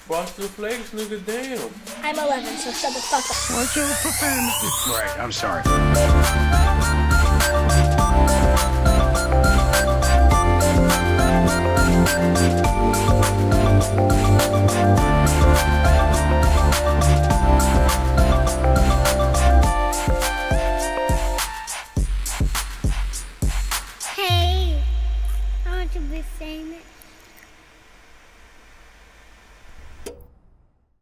Frosted Flakes, nigga, damn. I'm 11, so shut the fuck up. Watch your profanity. Right, I'm sorry. Hey, I want to be famous.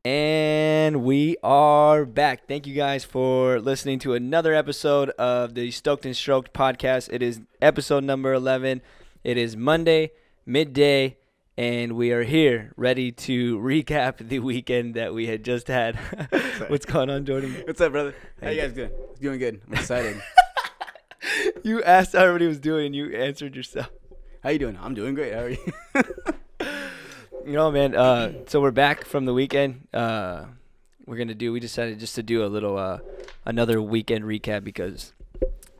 And we are back. Thank you guys for listening to another episode of the Stoked and Stroked podcast. It is episode number 11. It is Monday, midday, and we are here ready to recap the weekend that we had just had. What's going on, Jordan? What's up, brother? How you guys doing? Doing good. I'm excited. You asked how everybody was doing, and you answered yourself. How you doing? I'm doing great. How are you? You know, man, so we're back from the weekend. We decided just to do a little, another weekend recap because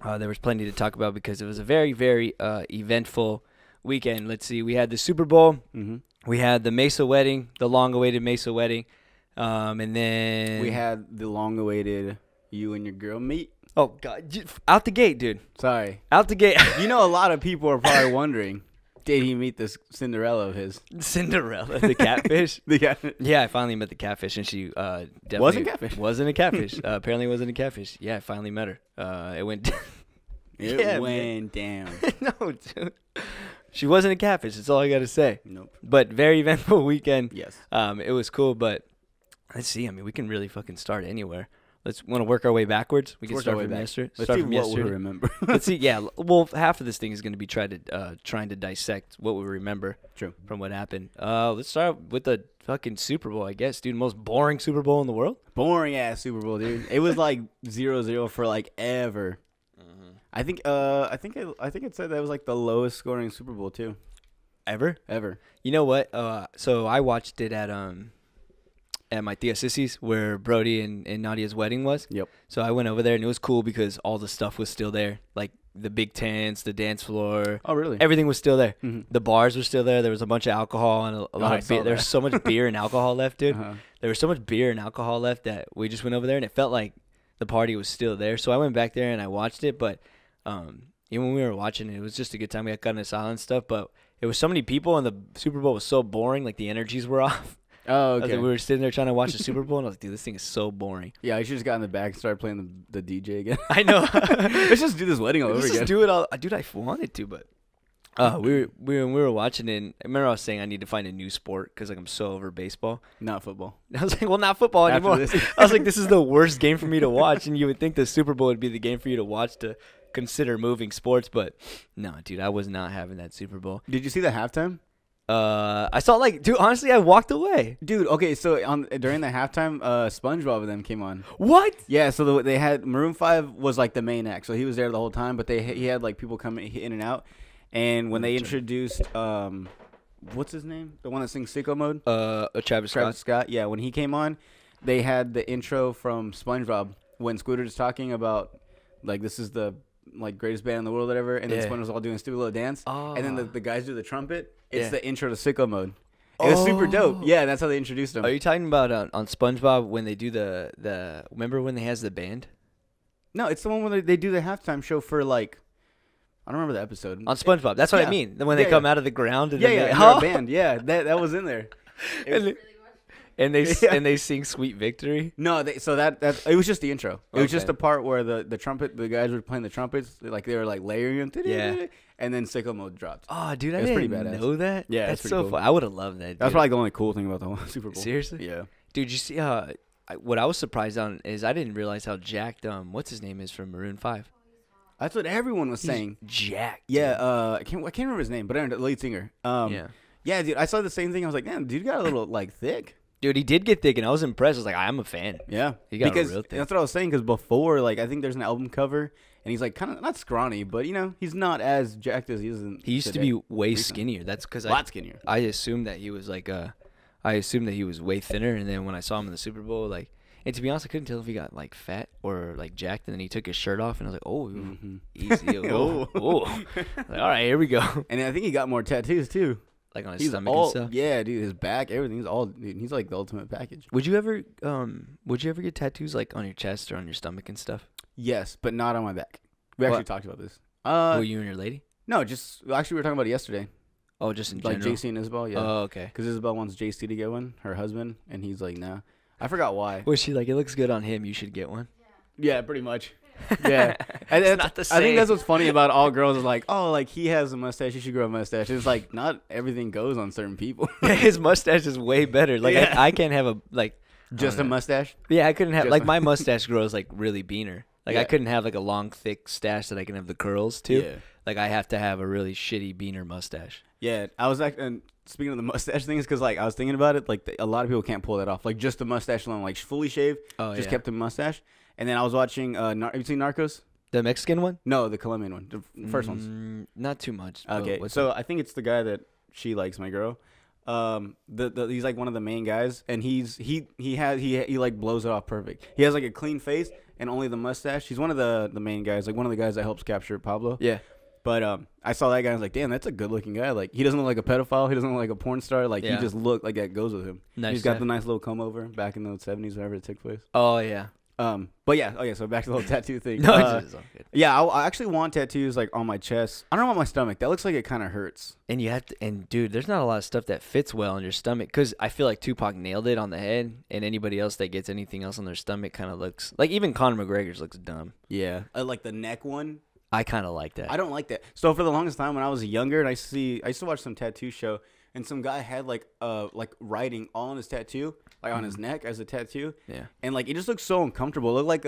there was plenty to talk about because it was a very, very eventful weekend. Let's see. We had the Super Bowl. Mm-hmm. We had the Meza Wedding, the long-awaited Meza Wedding. And then we had the long-awaited you and your girl meet. Oh, God. Out the gate, dude. Sorry. Out the gate. You know, a lot of people are probably wondering, did he meet this Cinderella of his? Cinderella, the catfish? The catfish. Yeah, I finally met the catfish, and she definitely wasn't catfish. Wasn't a catfish. Apparently wasn't a catfish. Yeah, I finally met her. It went It went down. No, dude. She wasn't a catfish. That's all I got to say. Nope. But very eventful weekend. Yes. It was cool, but let's see. I mean, we can really fucking start anywhere. Let's want to work our way backwards. We can start from yesterday. Let's see what we remember. Let's see. Yeah. Well, half of this thing is going to be trying to dissect what we remember. True. From what happened. Let's start with the fucking Super Bowl, I guess, dude. Most boring Super Bowl in the world. Boring ass Super Bowl, dude. It was like 0-0 for like ever. Mm-hmm. I think it said that was like the lowest scoring Super Bowl too. Ever. You know what? So I watched it at my Tia Sissy's where Brody and Nadia's wedding was. Yep. So I went over there, and it was cool because all the stuff was still there. Like the big tents, the dance floor. Oh, really? Everything was still there. Mm-hmm. The bars were still there. There was a bunch of alcohol and a lot of beer. There was so much beer and alcohol left, dude. Uh-huh. There was so much beer and alcohol left that we just went over there, and it felt like the party was still there. So I went back there, and I watched it. But even when we were watching it, it was just a good time. We got cut into silence stuff. But it was so many people, and the Super Bowl was so boring. Like the energies were off. Oh, okay. We were sitting there trying to watch the Super Bowl, and I was like, dude, this thing is so boring. Yeah, I should just got in the back and started playing the DJ again. I know. Let's just do this wedding all over again. Just do it all. Dude, I wanted to, but we were watching it, and I remember I was saying I need to find a new sport because like I'm so over baseball. Not football. I was like, well, not football anymore. I was like, this is the worst game for me to watch, and you would think the Super Bowl would be the game for you to watch to consider moving sports, but no, dude, I was not having that Super Bowl. Did you see the halftime? I saw dude, honestly, I walked away. Dude, okay, so during the halftime, SpongeBob and them came on. What? Yeah, so they had Maroon 5 was like the main act, so he was there the whole time, but he had like people coming in and out, and when they introduced what's his name? The one that sings Sicko Mode? Travis Scott. Yeah, when he came on, they had the intro from SpongeBob when Scooter's talking about like this is the like greatest band in the world, or whatever, and then SpongeBob's all doing a stupid little dance, and then the guys do the trumpet. It's the intro to Sicko Mode. It was super dope. Yeah, that's how they introduced him. Are you talking about on SpongeBob when they do the remember when they has the band? No, it's the one where they do the halftime show for like I don't remember the episode. On SpongeBob. That's what I mean. When they come out of the ground and a band. Yeah, that was in there. And they sing Sweet Victory. No, so that it was just the intro. It was just the part where the trumpet, the guys were playing the trumpets, like they were like layering them. Yeah. And then Sicko Mode dropped. Oh, dude, I didn't know that. Yeah, that's so fun. I would have loved that. Dude. That's probably the only cool thing about the whole Super Bowl. Seriously? Yeah. Dude, you see, what I was surprised on is I didn't realize how jacked what's his name is from Maroon 5. That's what everyone was saying. Jacked. Yeah. I can't remember his name, but the lead singer. Yeah, dude. I saw the same thing. I was like, man, dude got a little like thick. Dude, he did get thick, and I was impressed. I was like, I'm a fan. Yeah. He got real thick. That's what I was saying, because before, like, I think there's an album cover, and he's, like, kind of, not scrawny, but, you know, he's not as jacked as he is He used to be way skinnier. That's because a lot skinnier. I assumed that he was, like, way thinner, and then when I saw him in the Super Bowl, like, and to be honest, I couldn't tell if he got, like, fat or, like, jacked, and then he took his shirt off, and I was like, oh, easy. Oh. Like, all right, here we go. And I think he got more tattoos, too. like on his He's stomach all, and stuff. yeah, dude. His back, everything's all. Dude, he's like the ultimate package. Would you ever get tattoos like on your chest or on your stomach and stuff? Yes, but not on my back. We actually talked about this. Who, you and your lady? No, just actually we were talking about it yesterday. Oh, just in like general. JC and Isabel. Yeah. Oh, okay. Because Isabel wants JC to get one, her husband, and he's like, nah. I forgot why. Was she like, it looks good on him, you should get one? Yeah, pretty much. Yeah. And It's not the I think same. that's what's funny about all girls is like, oh, like he has a mustache, you should grow a mustache. It's like not everything goes on certain people. His mustache is way better. Like Yeah. I can't have a like Just a mustache? Yeah, I couldn't have Just like my mustache grows like really beaner. Like I Yeah. couldn't have like a long thick stash that I can have the curls too. Yeah. Like I have to have a really shitty beaner mustache. Yeah, I was like, and speaking of the mustache things, because like I was thinking about it, like a lot of people can't pull that off. Like just the mustache alone, like fully shaved, just kept the mustache. And then I was watching, have you seen Narcos? The Mexican one? No, the Colombian one, the first ones. Not too much. Okay, so I think it's the guy that she likes, my girl. He's like one of the main guys, and he like blows it off perfect. He has like a clean face and only the mustache. He's one of the main guys, like one of the guys that helps capture Pablo. Yeah. But I saw that guy and I was like, damn, that's a good looking guy. Like he doesn't look like a pedophile. He doesn't look like a porn star. Like he just looked like that goes with him. Nice. He's got the nice little comb over back in the 70s, whenever it took place. Oh yeah. But yeah, okay. So back to the whole tattoo thing. No, it's just all good. Yeah, I actually want tattoos like on my chest. I don't know about my stomach. That looks like it kind of hurts. And you have to, and dude, there's not a lot of stuff that fits well on your stomach because I feel like Tupac nailed it on the head, and anybody else that gets anything else on their stomach kind of looks like even Conor McGregor's looks dumb. Yeah, like the neck one. I kind of like that. I don't like that. So for the longest time when I was younger, and I used to watch some tattoo show, and some guy had like writing all on his tattoo, like on his neck as a tattoo. Yeah. And like it just looks so uncomfortable. It looked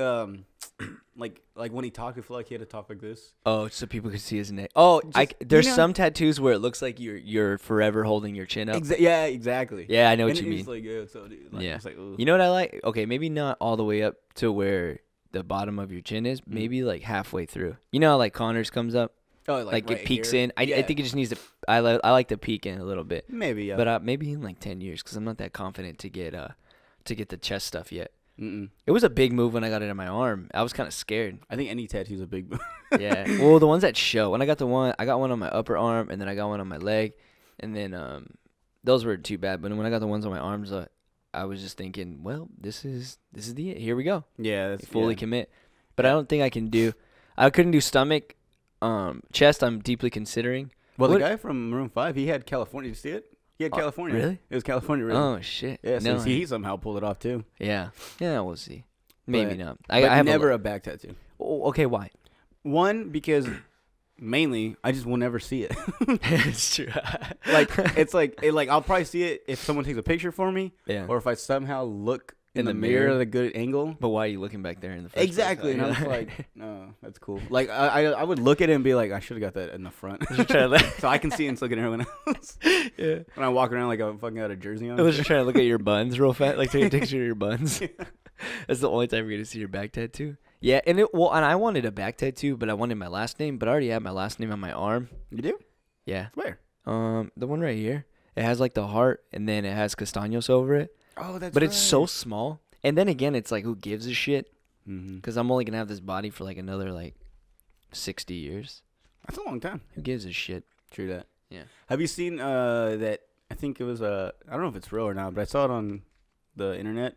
like like when he talked, I feel like he had to talk like this. Oh, so people could see his neck. Oh, there's you know, some tattoos where it looks like you're forever holding your chin up. Yeah, exactly. Yeah, I know what and you mean. He's like, yeah, so dude. Like, Yeah. It's like, ugh. You know what I like? Okay, maybe not all the way up to where the bottom of your chin is. Maybe like halfway through. You know how like Connor's comes up? Oh, like right it peeks here? in. I think it just needs to. I like to peek in a little bit. Maybe, yeah. But maybe in like 10 years because I'm not that confident to get the chest stuff yet. Mm-mm. It was a big move when I got it on my arm. I was kind of scared. I think any tattoo's a big move. Yeah. Well, the ones that show. When I got I got one on my upper arm, and then I got one on my leg, and then those were too bad. But when I got the ones on my arms, I was just thinking, well, this is the here we go. Yeah, that's Fully commit. But I don't think I can do. I couldn't do stomach, chest. I'm deeply considering. Well, the guy from Maroon 5, he had California. Did you see it? He had California. Really? It was California. Really. Oh shit. Yeah. So No, he somehow pulled it off too. Yeah. Yeah. We'll see. Maybe But- not. But I have never a back tattoo. Okay. Why? One, because mainly I just will never see it. It's true. Like it's like I'll probably see it if someone takes a picture for me, Yeah. or if I somehow look in the the mirror mirror? at a good angle. But why are you looking back there in the first Exactly, and I place? was like, no, that's cool. Like I would look at it and be like, I should have got that in the front, so I can see and look at everyone else. Yeah. When I walk around like I'm fucking got a jersey on. I was just trying to look at your buns real fast, like take a picture of your buns. That's the only time you're gonna see your back tattoo. Yeah, and I wanted a back tattoo, but I wanted my last name, but I already had my last name on my arm. You do? Yeah. Where? The one right here. It has like the heart, and then it has castaños over it. Oh, that's. But it's so small. And then again, it's like, who gives a shit? Mm-hmm. Because I'm only gonna have this body for like another like 60 years. That's a long time. Who gives a shit? True that. Yeah. Have you seen that? I think it was I don't know if it's real or not, but I saw it on the internet.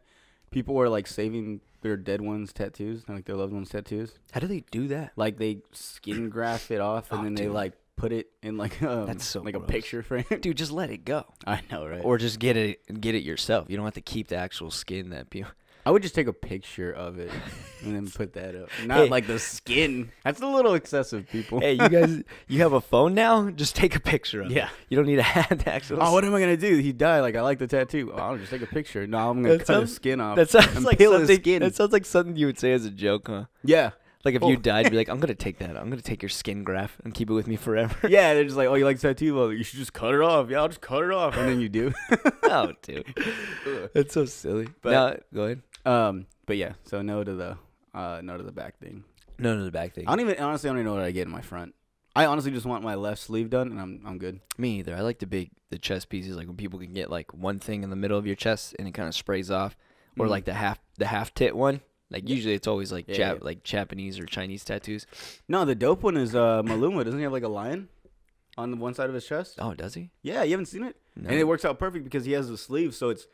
People were like saving their dead ones' tattoos, like their loved ones' tattoos. How do they do that? Like they skin graft it off, and then they dude. like put it in like That's so like gross. a picture frame. Dude, just let it go. I know, right? Or just get it yourself. You don't have to keep the actual skin that people. I would just take a picture of it and then put that up. Not Hey. like the skin. That's a little excessive, people. Hey, you guys, you have a phone now? Just take a picture of it. Yeah. You don't need to have the actual. Oh, what am I gonna do? He died. Like I like the tattoo. Oh, I'll just take a picture. No, I'm gonna That cut his sounds- skin off. That sounds and like peel his something. skin. That sounds like something you would say as a joke, huh? Yeah. Like if Oh. you died, be like, I'm gonna take that. I'm gonna take your skin graft and keep it with me forever. Yeah, they're just like, oh, you like tattoo? Well, you should just cut it off. Yeah, I'll just cut it off, and then you do. Oh, dude, that's so silly. But- No, go ahead. But yeah, so no to the back thing. No, the back thing. I don't even know what I get in my front. I honestly just want my left sleeve done, and I'm good. Me either. I like the chest pieces, like when people can get like one thing in the middle of your chest and it kind of sprays off, or Mhm. like the half tit one. Like usually it's always like Yeah, yeah. like Japanese or Chinese tattoos. No, the dope one is Maluma. Doesn't he have like a lion on the one side of his chest. Oh, does he? Yeah, you haven't seen it? No. And it works out perfect because he has the sleeve, so it's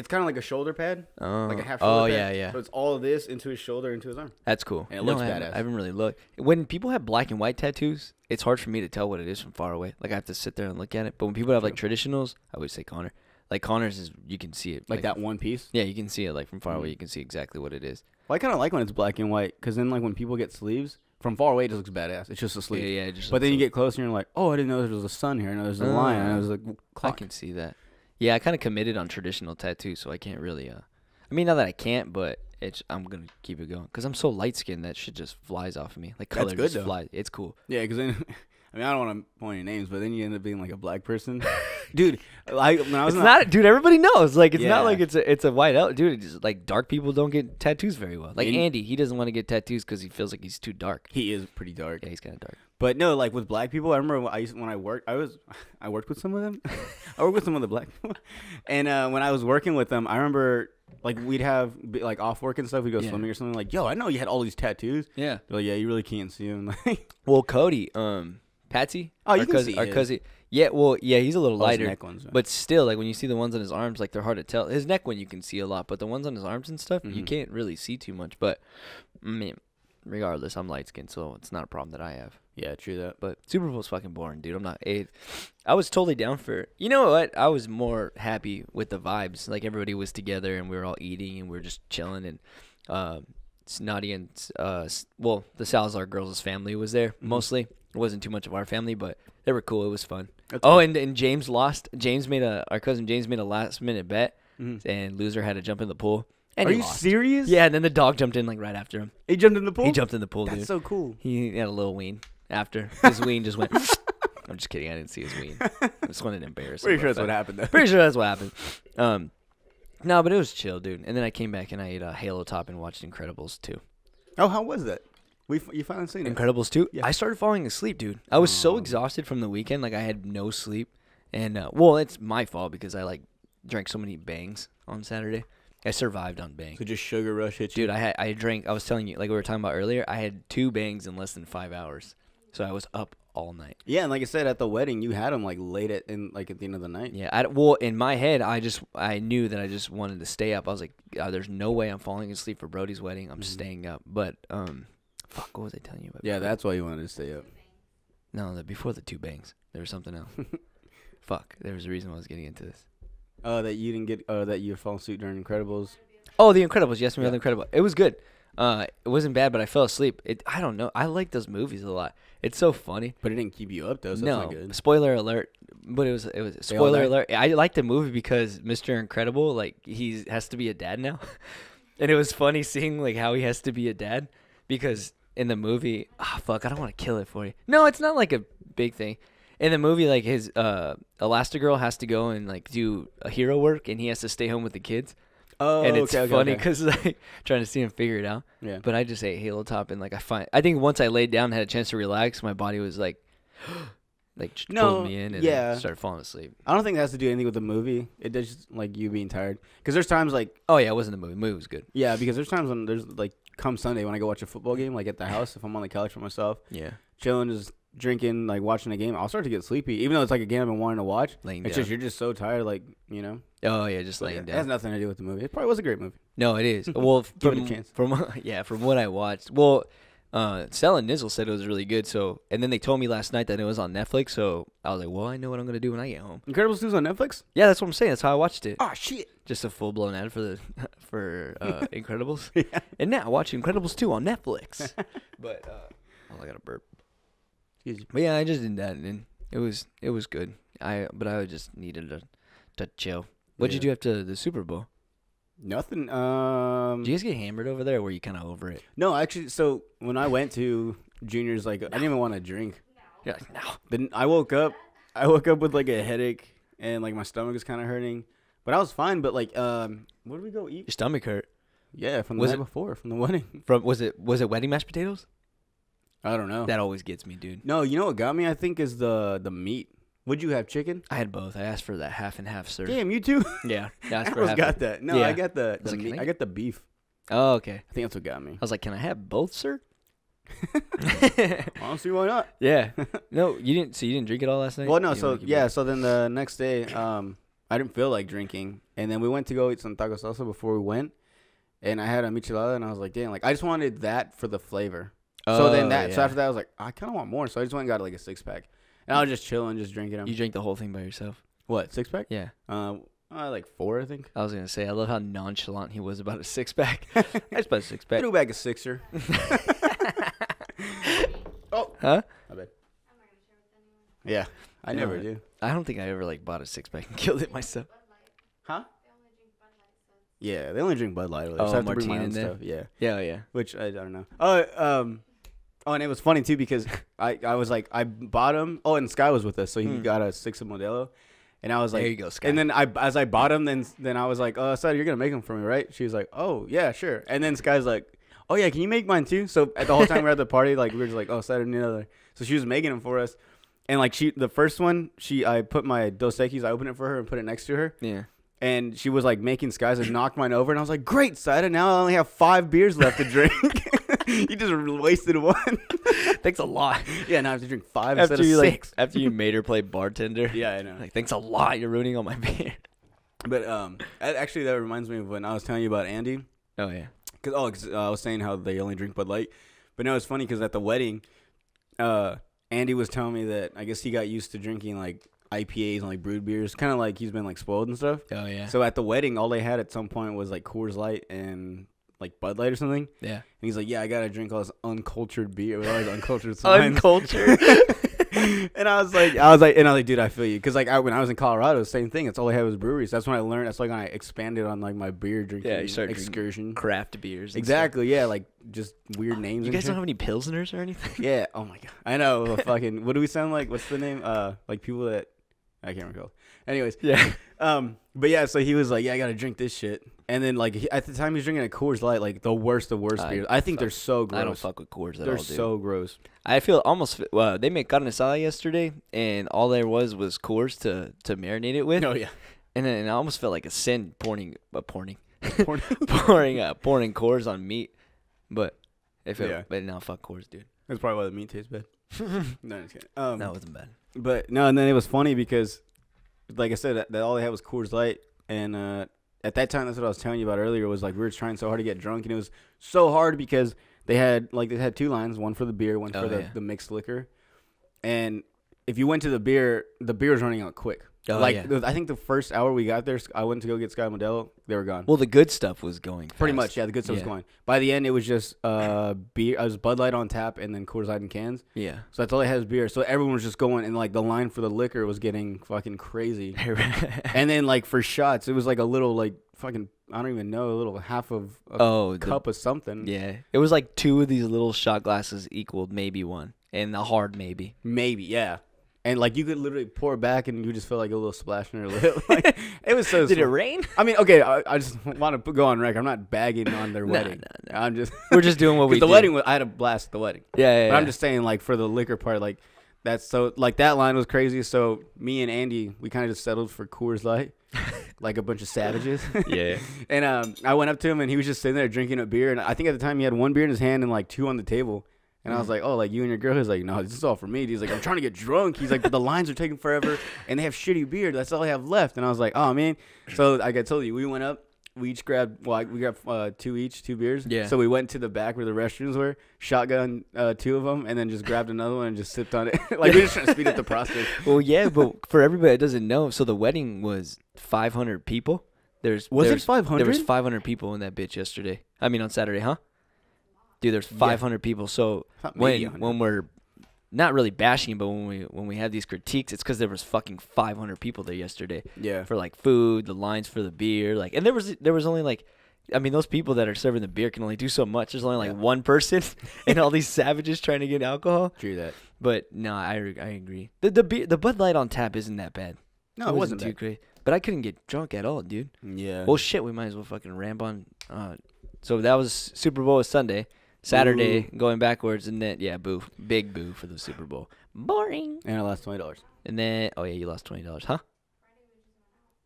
kind of like a shoulder pad, like a half shoulder Oh, pad. yeah, yeah. So it's all of this into his shoulder, into his arm. That's cool. And it looks I badass. haven't really looked. When people have black and white tattoos, it's hard for me to tell what it is from far away. Like, I have to sit there and look at it. But when people have, like, traditionals, I would say Connor. Like, Connor's is, you can see it. Like that one piece? Yeah, you can see it, like, from far away. You can see exactly what it is. Well, I kind of like when it's black and white, because then, like, when people get sleeves, from far away, it just looks badass. It's just a sleeve. Yeah, it just but then you like, get closer, and you're like, oh, I didn't know there was a sun here. I know there's a lion. And I was like, clock. I can see that. Yeah, I kind of committed on traditional tattoos, so I can't really, I mean, not that I can't, but I'm going to keep it going. Because I'm so light-skinned, that shit just flies off of me. Like, color just flies. It's cool. Yeah, because then, I mean, I don't want to point any names, but then you end up being like a black person. Dude, when I was dude, everybody knows. Like, it's not like it's a white out. Dude, it's just, like, dark people don't get tattoos very well. Like, Andy, he doesn't want to get tattoos because he feels like he's too dark. He is pretty dark. Yeah, he's kind of dark. But no, like with black people, I remember when I worked, I worked with some of them. I worked with some of the black people, and when I was working with them, I remember like we'd have like off work and stuff. We'd go swimming or something. Like, yo, I know you had all these tattoos. Yeah. They're like, yeah, you really can't see them. Well, Cody, Patsy. Oh, you can see our cousin. Yeah, well, yeah, he's a little lighter. His neck ones, but still, like when you see the ones on his arms, like they're hard to tell. His neck one you can see a lot, but the ones on his arms and stuff, you can't really see too much. But I mean, regardless, I'm light skinned, so it's not a problem that I have. Yeah, true that. But Super Bowl's fucking boring, dude. I was totally down for. You know what? I was more happy with the vibes. Like everybody was together and we were all eating and we were just chilling and Snotty and well, the Salazar girls' family was there mostly. It wasn't too much of our family, but they were cool. It was fun. That's cool. And James lost. Our cousin James made a last minute bet, and loser had to jump in the pool. And Are you serious? Yeah, and then the dog jumped in like right after him. He jumped in the pool? He jumped in the pool, dude. That's so cool. He had a little ween after. His ween just went. I'm just kidding. I didn't see his ween. I just wanted to embarrass him. Pretty sure that's what happened, though. Pretty sure that's what happened. No, but it was chill, dude. And then I came back and I ate a Halo Top and watched Incredibles 2. Oh, how was that? You finally seen it? Incredibles 2? Yeah. I started falling asleep, dude. I was so exhausted from the weekend. Like, I had no sleep. And, well, it's my fault because I, like, drank so many bangs on Saturday. I survived on bangs. So just sugar rush hit you? Dude, I drank, I was telling you, like we were talking about earlier, I had 2 bangs in less than 5 hours. So I was up all night. Yeah, and like I said, at the wedding, you had them, like, late at the end of the night. Yeah, well, in my head, I knew that I just wanted to stay up. I was like, there's no way I'm falling asleep for Brody's wedding. I'm staying up. But, fuck, what was I telling you about? Yeah, that's why you wanted to stay up. No, before the 2 bangs, there was something else. Fuck, there was a reason why I was getting into this. Oh, that you didn't get, that you fell asleep during Incredibles. Oh, the Incredibles. You asked me about the Incredibles. It was good. It wasn't bad, but I fell asleep. I don't know. I like those movies a lot. It's so funny. But it didn't keep you up, though, so no, that's not good. Spoiler alert. But it was spoiler alert. I liked the movie because Mr. Incredible, like, he has to be a dad now. And it was funny seeing, like, how he has to be a dad. Because in the movie, fuck, I don't want to kill it for you. No, it's not, like, a big thing. In the movie, like, his Elastigirl has to go and, like, do a hero work, and he has to stay home with the kids. Oh, and it's funny because like trying to see him figure it out. Yeah. But I just ate Halo Top and like I think once I laid down and had a chance to relax, my body was like, pulled me in and then started falling asleep. I don't think that has to do anything with the movie. It does just like you being tired. Because there's times like. Oh yeah, it wasn't the movie. The movie was good. Yeah, because there's times when there's like come Sunday when I go watch a football game like at the house if I'm on the couch for myself. Yeah. Chilling, just drinking, like watching a game. I'll start to get sleepy, even though it's like a game I've been wanting to watch. Laying it's down. just you're just so tired, like you know. Oh yeah, just laying down. It has nothing to do with the movie. It probably was a great movie. No, it is. Well, give it a chance. From what I watched. Well, Sel and Nizzle said it was really good. So, and then they told me last night that it was on Netflix. So I was like, well, I know what I'm gonna do when I get home. Incredibles 2's on Netflix? Yeah, that's what I'm saying. That's how I watched it. Oh shit! Just a full blown ad for Incredibles. Yeah. And now watch Incredibles 2 on Netflix. But I got a burp. But yeah, I just did that, and it was good. But I just needed to chill. What'd you do after the Super Bowl? Nothing. Did you guys get hammered over there, or were you kind of over it? No, actually. So when I went to Junior's, like I didn't even want to drink. You're like, no. Then I woke up with like a headache and like my stomach was kind of hurting, but I was fine. But like, where did we go eat? Your stomach hurt. Yeah, from the night before, from the wedding. Was it wedding mashed potatoes? I don't know. That always gets me, dude. No, you know what got me? I think is the meat. Would you have chicken? I had both. I asked for that half and half, sir. Damn, you too. Yeah, I asked I for almost half. got that. No, yeah. I got the meat. I got the beef. Oh, okay. I think that's what got me. I was like, can I have both, sir? Honestly, why not? Yeah. No, you didn't. So you didn't drink it all last night? Well, no. You So didn't like So then the next day, I didn't feel like drinking, and then we went to go eat some taco salsa before we went, and I had a michelada, and I was like, damn, like I just wanted that for the flavor. So then so after that, I was like, I kind of want more, so I just went and got like a 6-pack, and I was just chilling, just drinking them. You drank the whole thing by yourself? What, 6-pack? Yeah. Like 4, I think. I was gonna say, I love how nonchalant he was about a 6-pack. I just bought a 6-pack. Threw back a 6er. Oh. Huh? My bad. Yeah, I never do. I don't think I ever like bought a 6-pack and killed it myself. Huh? Yeah, they only drink Bud Light. Oh, so I have to bring Martini my own in there? stuff. Yeah. Yeah. Which I don't know. Oh, and it was funny too because I was like, I bought him. Oh, and Sky was with us, so he got a 6 of Modelo. And I was like, there you go, Sky. And then as I bought him, then I was like, oh, Sky, you're gonna make them for me, right? She was like, oh yeah, sure. And then Sky's like, oh yeah, can you make mine too? So at the whole time we were at the party, like we were just like, oh, Saturday another. So she was making them for us. And like the first one, I put my Dos Equis, I opened it for her and put it next to her. Yeah. And she was like making Skies and knocked mine over. And I was like, great, Sada. Now I only have 5 beers left to drink. You just wasted one. Thanks a lot. Yeah, now I have to drink 5 instead of 6. After you made her play bartender. Yeah, I know. Like, thanks a lot. You're ruining all my beer. But actually, that reminds me of when I was telling you about Andy. Oh, yeah. Because I was saying how they only drink Bud Light. But no, it's funny because at the wedding, Andy was telling me that I guess he got used to drinking like IPAs and like brewed beers, kind of like he's been like spoiled and stuff. Oh yeah. So at the wedding, all they had at some point was like Coors Light and like Bud Light or something. Yeah. And he's like, yeah, I gotta drink all this uncultured beer with all these uncultured signs. Uncultured. And I was like, dude, I feel you, because like when I was in Colorado, same thing. It's all I had was breweries. That's when I learned. That's like when I expanded on like my beer drinking. Yeah, you started excursion, craft beers. Exactly. Yeah, like just weird names. You guys don't shit. have any pilsners or anything? Yeah. Oh my god. I know. Fucking. What do we sound like? What's the name? Like people that I can't recall. Anyways. Yeah. But yeah. So he was like, yeah, I gotta drink this shit. And then like at the time he was drinking a Coors Light, like the worst of worst beers. I think they're so gross. I don't fuck with Coors at all, They're dude. so gross. I feel almost. They made carne asada yesterday, and all there was Coors to marinate it with. Oh yeah. And then I almost felt like a sin pouring Coors on meat. But but no, fuck Coors, dude. That's probably why the meat tastes bad. No, just kidding. That wasn't bad. But no, and then it was funny because, like I said, that all they had was Coors Light, and at that time, that's what I was telling you about earlier. Was like we were trying so hard to get drunk, and it was so hard because they had 2 lines, one for the beer, one for the mixed liquor, and if you went to the beer was running out quick. I think the first hour we got there, I went to go get Sky Modelo. They were gone. Well, the good stuff was going fast. Pretty much, yeah. The good stuff was going. By the end, it was just beer. I was Bud Light on tap and then Coors Light in cans. Yeah. So that's all they had was beer. So everyone was just going, and like the line for the liquor was getting fucking crazy. And then like for shots, it was like a little like fucking, I don't even know, a little half of a cup of something. Yeah. It was like 2 of these little shot glasses equaled maybe 1, and a hard maybe. Maybe, yeah. And like you could literally pour back, and you just feel like a little splash in your lip. Like, it was so. Did it rain? I mean, okay, I just want to go on record. I'm not bagging on their wedding. No. I'm just. We're just doing what we do. The wedding, I had a blast at the wedding. Yeah. But I'm just saying, like for the liquor part, like that's so like that line was crazy. So me and Andy, we kind of just settled for Coors Light, like a bunch of savages. Yeah. And I went up to him, and he was just sitting there drinking a beer, and I think at the time he had 1 beer in his hand and like 2 on the table. And I was like, oh, like you and your girl? He's like, no, this is all for me. He's like, I'm trying to get drunk. He's like, but the lines are taking forever, and they have shitty beer. That's all I have left. And I was like, oh, man. So like I told you, we went up. We each grabbed, we grabbed 2 beers. Yeah. So we went to the back where the restrooms were, shotgun 2 of them, and then just grabbed another one and just sipped on it. Like we were just trying to speed up the process. Well, yeah, but for everybody that doesn't know, so the wedding was 500 people. Was it 500? There was 500 people in that bitch yesterday. I mean on Saturday, huh? Dude, there's 500 people. So when we're not really bashing, but when we have these critiques, it's because there was fucking 500 people there yesterday. Yeah. For like food, the lines for the beer, like, and there was only like, I mean, those people that are serving the beer can only do so much. There's only like one person, and all these savages trying to get alcohol. True that. But no, I agree. The Bud Light on tap isn't that bad. No, it wasn't too crazy. But I couldn't get drunk at all, dude. Yeah. Well, shit, we might as well fucking ramp on. So that was Super Bowl was Sunday. Saturday, going backwards, and then, boo. Big boo for the Super Bowl. Boring. And I lost $20. And then, you lost $20, huh?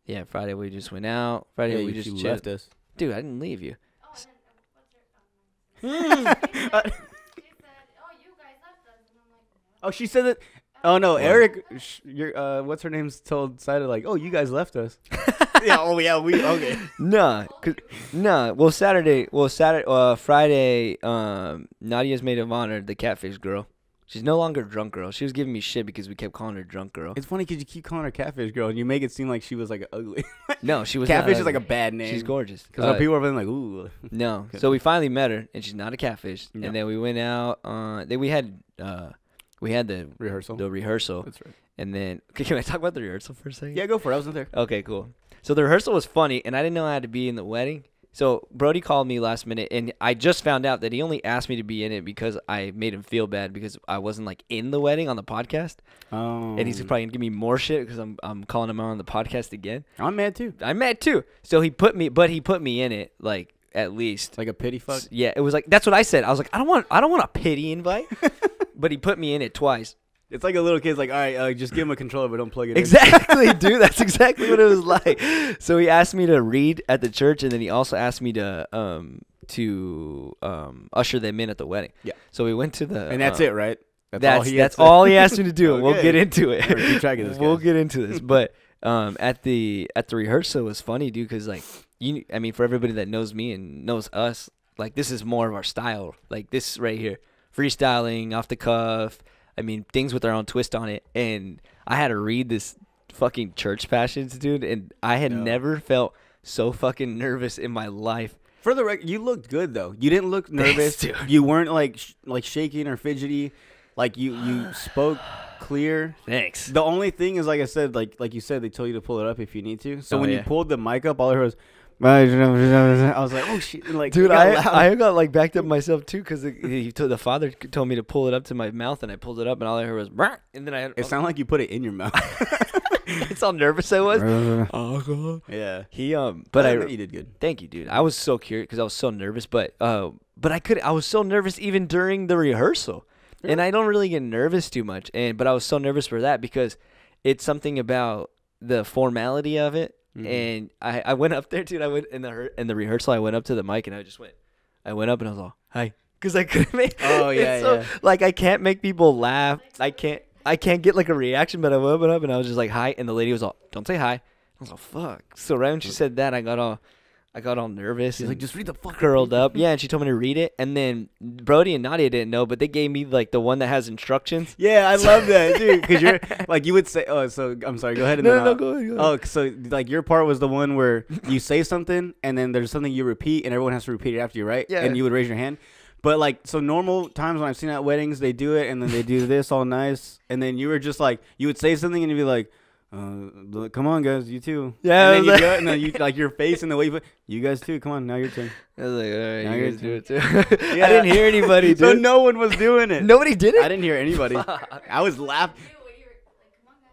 Yeah, Friday we just went out. Friday we just left us. Dude, I didn't leave you. Oh, she said that. Oh no, Eric. What's her name's told Sada like, oh, you guys left us. Yeah. Oh yeah. We okay. Nah. Well, Friday. Nadia's maid of honor, the Catfish girl. She's no longer drunk girl. She was giving me shit because we kept calling her drunk girl. It's funny because you keep calling her Catfish girl, and you make it seem like she was like ugly. No, she was Catfish not is like a bad name. She's gorgeous. Because people are like, ooh. No. So we finally met her, and she's not a catfish. No. And then we went out. Then we had the rehearsal. The rehearsal. That's right. And then can I talk about the rehearsal for a second? Yeah, go for it. I wasn't there. Okay, cool. So the rehearsal was funny, and I didn't know I had to be in the wedding. So Brody called me last minute, and I just found out that he only asked me to be in it because I made him feel bad because I wasn't like in the wedding on the podcast. Oh. And he's probably gonna give me more shit because I'm calling him out on the podcast again. I'm mad too. I'm mad too. So he put me in it like at least like a pity fuck. Yeah, it was like that's what I said. I was like I don't want a pity invite, but he put me in it twice. It's like a little kid's like, all right, just give him a controller, but don't plug it exactly, in. Dude. That's exactly what it was like. So he asked me to read at the church, and then he also asked me to usher them in at the wedding. Yeah. So we went to the. And that's it, right? That's all he asked me to do. Okay. We'll get into it. Keep track of this. We'll get into this, but at the rehearsal it was funny, dude, because like for everybody that knows me and knows us, like this is more of our style. Like this right here, freestyling, off the cuff. I mean, things with their own twist on it. And I had to read this fucking church passage, dude. And I had never felt so fucking nervous in my life. For the record, you looked good, though. You didn't look nervous. Thanks, dude. You weren't, like shaking or fidgety. Like, you spoke clear. Thanks. The only thing is, like I said, like you said, they told you to pull it up if you need to. So when you pulled the mic up, all I heard was... I was like, oh shit! Like, dude, I got like backed up myself too because the father told me to pull it up to my mouth, and I pulled it up, and all I heard was, Brr! And then It sounded like you put it in your mouth. That's how nervous I was. Oh god. Yeah. But you did good. Thank you, dude. I was so curious because I was so nervous, but I was so nervous even during the rehearsal, and I don't really get nervous too much, but I was so nervous for that because it's something about the formality of it. Mm-hmm. And I went up there, dude. I went in the rehearsal. I went up to the mic and I went up and I was all hi because I couldn't make. Oh yeah, so, yeah. Like I can't make people laugh. I can't get like a reaction. But I went up and I was just like hi, and the lady was all don't say hi. I was like fuck. So right when she said that, I got all nervous. She's like, just read the fuck. Curled up. Yeah, and she told me to read it. And then Brody and Nadia didn't know, but they gave me like the one that has instructions. Yeah, I love that, dude. Because you're like, you would say, oh, so I'm sorry, go ahead. And no, go ahead. Oh, so like your part was the one where you say something and then there's something you repeat and everyone has to repeat it after you, right? Yeah. And you would raise your hand. But like, so normal times when I've seen at weddings, they do it and then they do this all nice. And then you were just like, you would say something and you'd be like, come on, guys, you too. Yeah, and then you go, and then you like your face and the way you guys too. Come on, now your turn. I was like, all right, now you guys do it too. Yeah. I didn't hear anybody, dude. So no one was doing it. Nobody did it. I didn't hear anybody. I was laughing.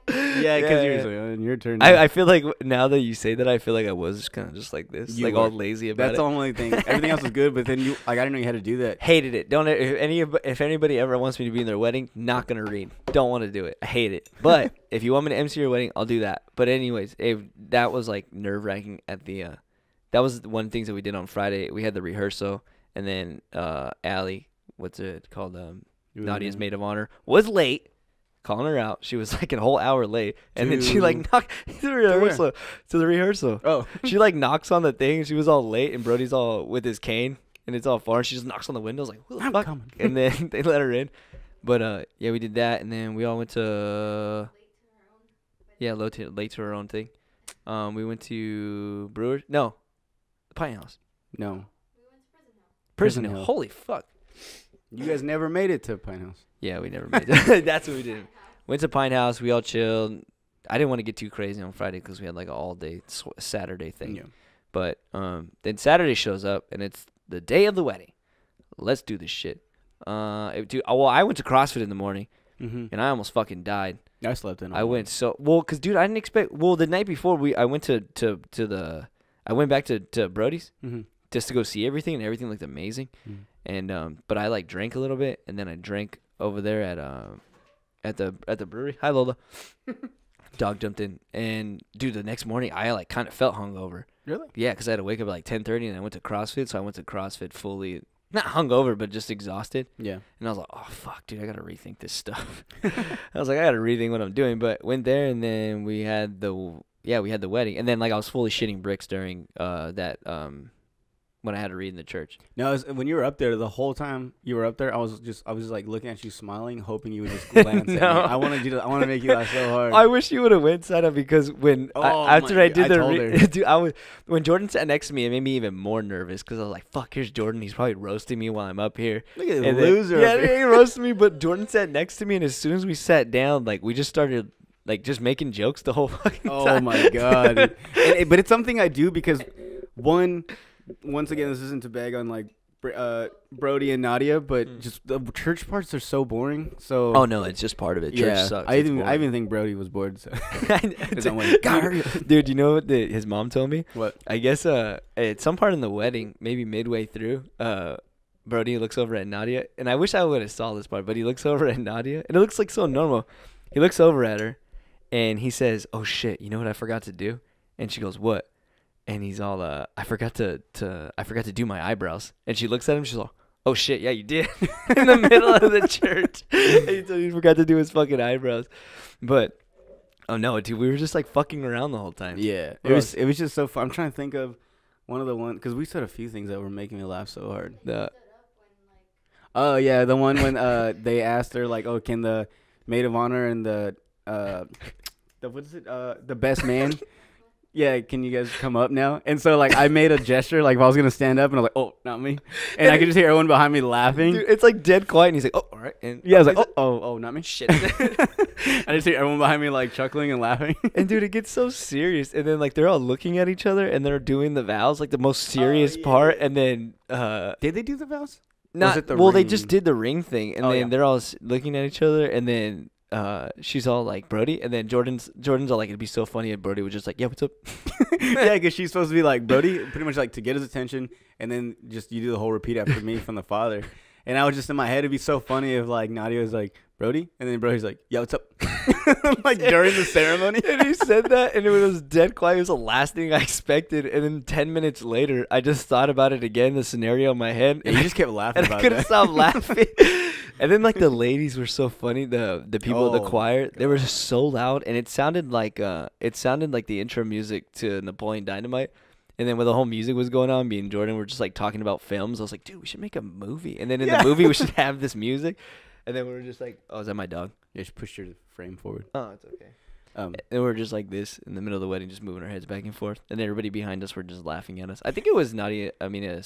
Yeah, because you're just like, your turn. I feel like now that you say that, I feel like I was kind of just like this, You like were. all lazy about That's it. the only thing. Everything else was good, but then you like I didn't know you had to do that. Hated it. Don't if anybody ever wants me to be in their wedding, not gonna read. Don't want to do it. I hate it. But if you want me to MC your wedding, I'll do that. But anyways, that was like nerve wracking at the. That was one of the things that we did on Friday. We had the rehearsal, and then Allie, what's it called? Nadia's maid of honor was late. Calling her out. She was like a whole hour late. And then she like knocked to the rehearsal. Oh. She like knocks on the thing. She was all late and Brody's all with his cane and it's all far. And she just knocks on the windows like, who the fuck? Coming. And then they let her in. But yeah, we did that and then we all went to late to her own thing. We went to Brewers. No. The Pine House. No. We went to Prison Hill. Holy fuck. You guys never made it to Pine House. Yeah, we never made it. That's what we did. Went to Pine House. We all chilled. I didn't want to get too crazy on Friday because we had like an all-day Saturday thing. Yeah. But then Saturday shows up, and it's the day of the wedding. Let's do this shit. I went to CrossFit in the morning, and I almost fucking died. I slept in. I went because dude, I didn't expect. Well, the night before I went I went back to Brody's just to go see everything, and everything looked amazing. And but I like drank a little bit, and then I drank over there at the brewery. Hi Lola. Dog jumped in, and dude, the next morning I like kind of felt hungover. Really? Yeah, because I had to wake up at like 10:30, and I went to CrossFit, so I went to CrossFit fully not hungover, but just exhausted. Yeah. And I was like, oh, fuck, dude, I got to rethink this stuff. I was like, I got to rethink what I'm doing. But went there, and then we had the wedding. And then, like, I was fully shitting bricks during when I had to read in the church. No, when you were up there, the whole time you were up there, I was like looking at you smiling, hoping you would just glance at me. I want to make you laugh so hard. I wish you would have went side up because when after I did dude, when Jordan sat next to me, it made me even more nervous because I was like, "Fuck, here's Jordan. He's probably roasting me while I'm up here." Look at the loser. Yeah, he roasted me. But Jordan sat next to me, and as soon as we sat down, like we just started like just making jokes the whole fucking time. Oh my god! But it's something I do because once again, this isn't to bag on like Brody and Nadia, but just the church parts are so boring. So no, it's just part of it. Church sucks. I even think Brody was bored. So. Dude, you know what his mom told me? What? I guess at some part in the wedding, maybe midway through, Brody looks over at Nadia, and I wish I would have saw this part, but he looks over at Nadia, and it looks like so normal. He looks over at her, and he says, "Oh shit, you know what I forgot to do?" And she goes, "What?" And he's all, I forgot to do my eyebrows. And she looks at him. She's like, "Oh shit, yeah, you did." In the middle of the church, and he forgot to do his fucking eyebrows. But oh no, dude, we were just like fucking around the whole time. Yeah, it was just so fun. I'm trying to think of one of the ones because we said a few things that were making me laugh so hard. Oh yeah, the one when they asked her like, "Oh, can the maid of honor and the best man." Yeah, can you guys come up now? And so, like, I made a gesture, like, if I was going to stand up, and I was like, oh, not me. And I could just hear everyone behind me laughing. Dude, it's, like, dead quiet, and he's like, oh, all right. And yeah, I was like, oh, not me. Shit. I just hear everyone behind me, like, chuckling and laughing. And, dude, it gets so serious. And then, like, they're all looking at each other, and they're doing the vows, like, the most serious part. And then... did they do the vows? They just did the ring thing. And then they're all looking at each other, and then... she's all like Brody, and then Jordan's all like, it'd be so funny if Brody was just like, yeah, what's up? Yeah, because she's supposed to be like Brody, pretty much like to get his attention, and then just you do the whole repeat after me from the father. And I was just in my head, it'd be so funny if like Nadia was like Brody, and then Brody's like, yeah, what's up? Like during the ceremony. And he said that, and it was dead quiet. It was the last thing I expected. And then 10 minutes later, I just thought about it again, the scenario in my head. And you just kept laughing about it. I couldn't stop laughing. And then like the ladies were so funny. The people of the choir, they were just so loud, and it sounded like the intro music to Napoleon Dynamite. And then when the whole music was going on, me and Jordan were just like talking about films. I was like, dude, we should make a movie. And then in the movie, we should have this music. And then we were just like, oh, is that my dog? Yeah, just push your frame forward. Oh, it's okay. And we were just like this in the middle of the wedding, just moving our heads back and forth. And everybody behind us were just laughing at us. I think it was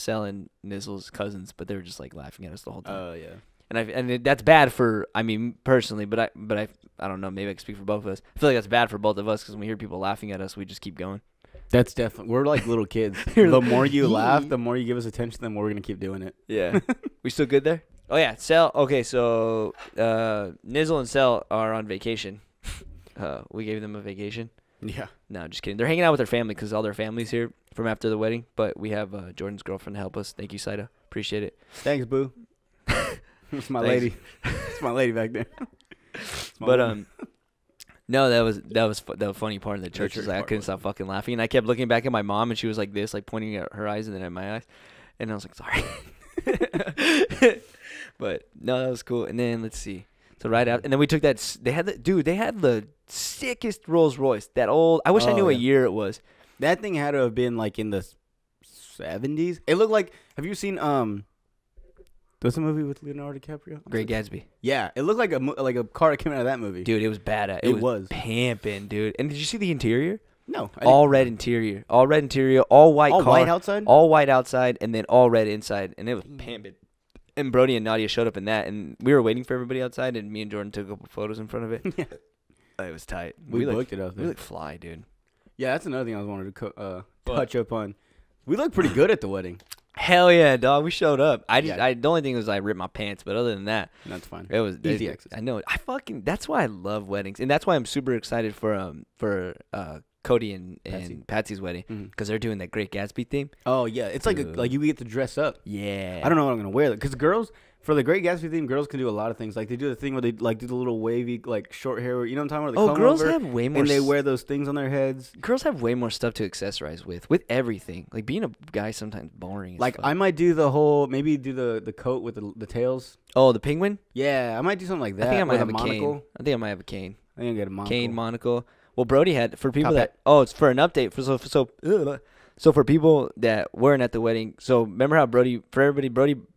Sal and Nizzle's cousins, but they were just like laughing at us the whole time. Oh, yeah. And that's bad for, I mean, personally, but I don't know, maybe I can speak for both of us. I feel like that's bad for both of us because when we hear people laughing at us, we just keep going. That's definitely, we're like little kids. The more you laugh, the more you give us attention, the more we're going to keep doing it. Yeah. We still good there? Oh, yeah. Sal, okay, so Nizzle and Sal are on vacation. We gave them a vacation. Yeah. No, just kidding. They're hanging out with their family because all their family's here from after the wedding. But we have Jordan's girlfriend to help us. Thank you, Saida. Appreciate it. Thanks, boo. It's my lady. It's my lady back there. But no, that was the funny part of the church. I couldn't stop fucking laughing, and I kept looking back at my mom, and she was like this, like pointing at her eyes and then at my eyes, and I was like, sorry. But no, that was cool. And then let's see. So right out, and then we took that. They had the sickest Rolls Royce. That old. I wish I knew what year it was. That thing had to have been like in the 70s. It looked like. Have you seen what's the movie with Leonardo DiCaprio? Great Gatsby. Yeah, it looked like a car that came out of that movie. Dude, it was badass. It was pimping, dude. And did you see the interior? No. All red interior. All red interior. All white car. All white outside? All white outside, and then all red inside. And it was pimping. And Brody and Nadia showed up in that, and we were waiting for everybody outside, and me and Jordan took a couple photos in front of it. Yeah. It was tight. We booked it out there. We look fly, dude. Yeah, that's another thing I wanted to touch up on. We looked pretty good at the wedding. Hell yeah, dog. We showed up. The only thing was I ripped my pants, but other than that, that's fine. It was easy access. I know. That's why I love weddings, and that's why I'm super excited for Cody and Patsy's wedding because they're doing that Great Gatsby theme. Oh yeah, it's like you get to dress up. Yeah. I don't know what I'm gonna wear because girls, For the Great Gatsby theme, girls can do a lot of things. Like they do the thing where they like do the little wavy like short hair. You know what I'm talking about? Girls have way more. And they wear those things on their heads. Girls have way more stuff to accessorize with everything. Like being a guy sometimes boring. Like I might do the whole maybe do the coat with the tails. Oh, the penguin? Yeah, I might do something like that. I think I might have a monocle. cane. I think I might have a cane. I think I get a monocle. Cane, monocle. Well, Brody had for people Top that. hat. Oh, it's for an update So for people that weren't at the wedding, so remember how Brody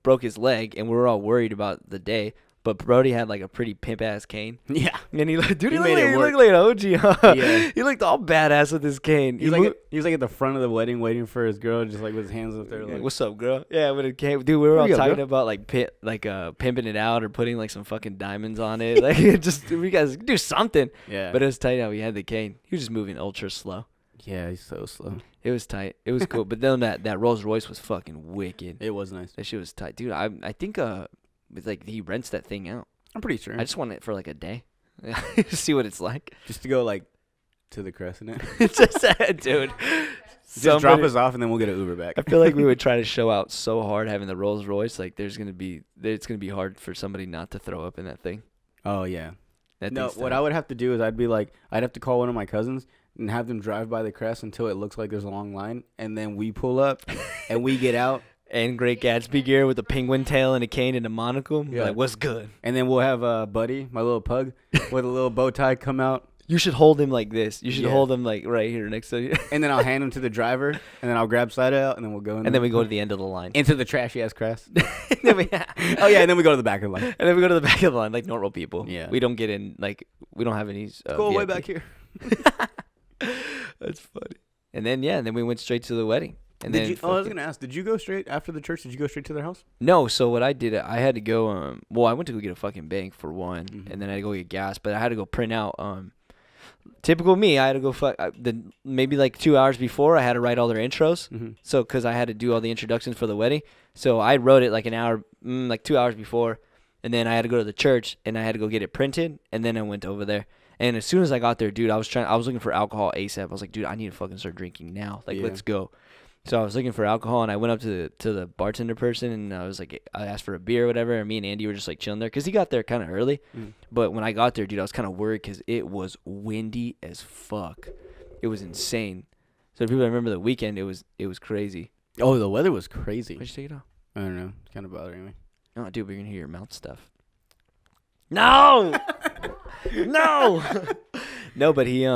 broke his leg, and we were all worried about the day. But Brody had like a pretty pimp ass cane. Yeah, and he looked like an OG. Yeah, he looked all badass with his cane. He was like at the front of the wedding, waiting for his girl, just like with his hands up there. Like, what's up, girl? Yeah, with a cane. Dude, we were all talking about like pimping it out or putting like some fucking diamonds on it. Like just we guys do something. Yeah, but it was tight how he had the cane. He was just moving ultra slow. Yeah, he's so slow. It was tight. It was cool. But then that Rolls Royce was fucking wicked. It was nice. That shit was tight, dude. I think it's like he rents that thing out. I'm pretty sure. I just want it for like a day, see what it's like. Just to go like to the Crescent. Dude. Just drop us off and then we'll get an Uber back. I feel like we would try to show out so hard having the Rolls Royce. Like it's gonna be hard for somebody not to throw up in that thing. Oh yeah. No, what I I would have to do is I'd have to call one of my cousins and have them drive by the crest until it looks like there's a long line, and then we pull up and we get out. And Great Gatsby gear with a penguin tail and a cane and a monocle. Yeah. Like, what's good? And then we'll have Buddy, my little pug, with a little bow tie come out. You should hold him like this. You should hold him like right here next to you. And then I'll hand him to the driver, and then I'll grab Slide out, and then we'll go in. And then we go to the end of the line. Into the trashy ass crest. And then and then we go to the back of the line. And then we go to the back of the line like normal people. Yeah. We don't get in, like, we don't have any. Go way VIP. back here. That's funny. And then, then we went straight to the wedding. And I was going to ask, did you go straight after the church? Did you go straight to their house? No, so what I did, I had to go, I went to go get a fucking bank for one, and then I had to go get gas, but I had to go print out, typical me, I had to go, maybe like 2 hours before, I had to write all their intros, so, because I had to do all the introductions for the wedding, so I wrote it like an hour, like 2 hours before, and then I had to go to the church, and I had to go get it printed, and then I went over there. And as soon as I got there, dude, I was looking for alcohol ASAP. I was like, dude, I need to fucking start drinking now. Like, let's go. So I was looking for alcohol, and I went up to the bartender person, and I was like, I asked for a beer or whatever, and me and Andy were just like chilling there because he got there kind of early. But when I got there, dude, I was kind of worried because it was windy as fuck. It was insane. So if people remember the weekend, it was crazy. Oh, the weather was crazy. Why'd you take it off? I don't know. It's kind of bothering me. Oh, dude, we're gonna hear your mouth stuff. No, no, no. But he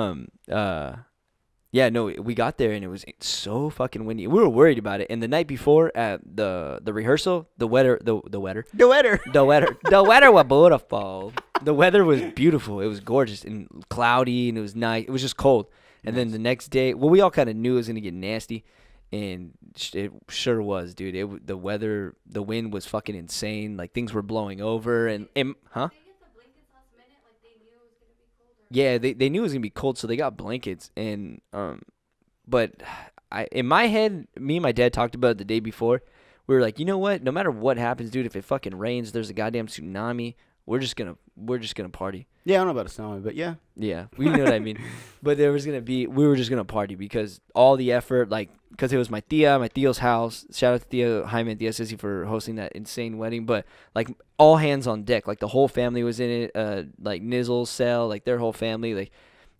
yeah, no, we got there and it was so fucking windy. We were worried about it. And the night before at the rehearsal, the weather was beautiful. The weather was beautiful. It was gorgeous and cloudy and it was nice. It was just cold. And then the next day, well, we all kind of knew it was gonna get nasty, and it sure was, dude. The weather, the wind was fucking insane. Like things were blowing over and huh? Yeah, they knew it was gonna be cold, so they got blankets. And but in my head, me and my dad talked about it the day before. We were like, you know what? No matter what happens, dude, if it fucking rains, there's a goddamn tsunami. We're just gonna party. Yeah, I don't know about a tsunami, but yeah. Yeah, we know what I mean. But we were just gonna party because all the effort, like, because it was my Tia's house. Shout out to Tia Jaime and Tia Sissy for hosting that insane wedding. But like all hands on deck, like the whole family was in it. Like Nizzle, Sel, like their whole family, like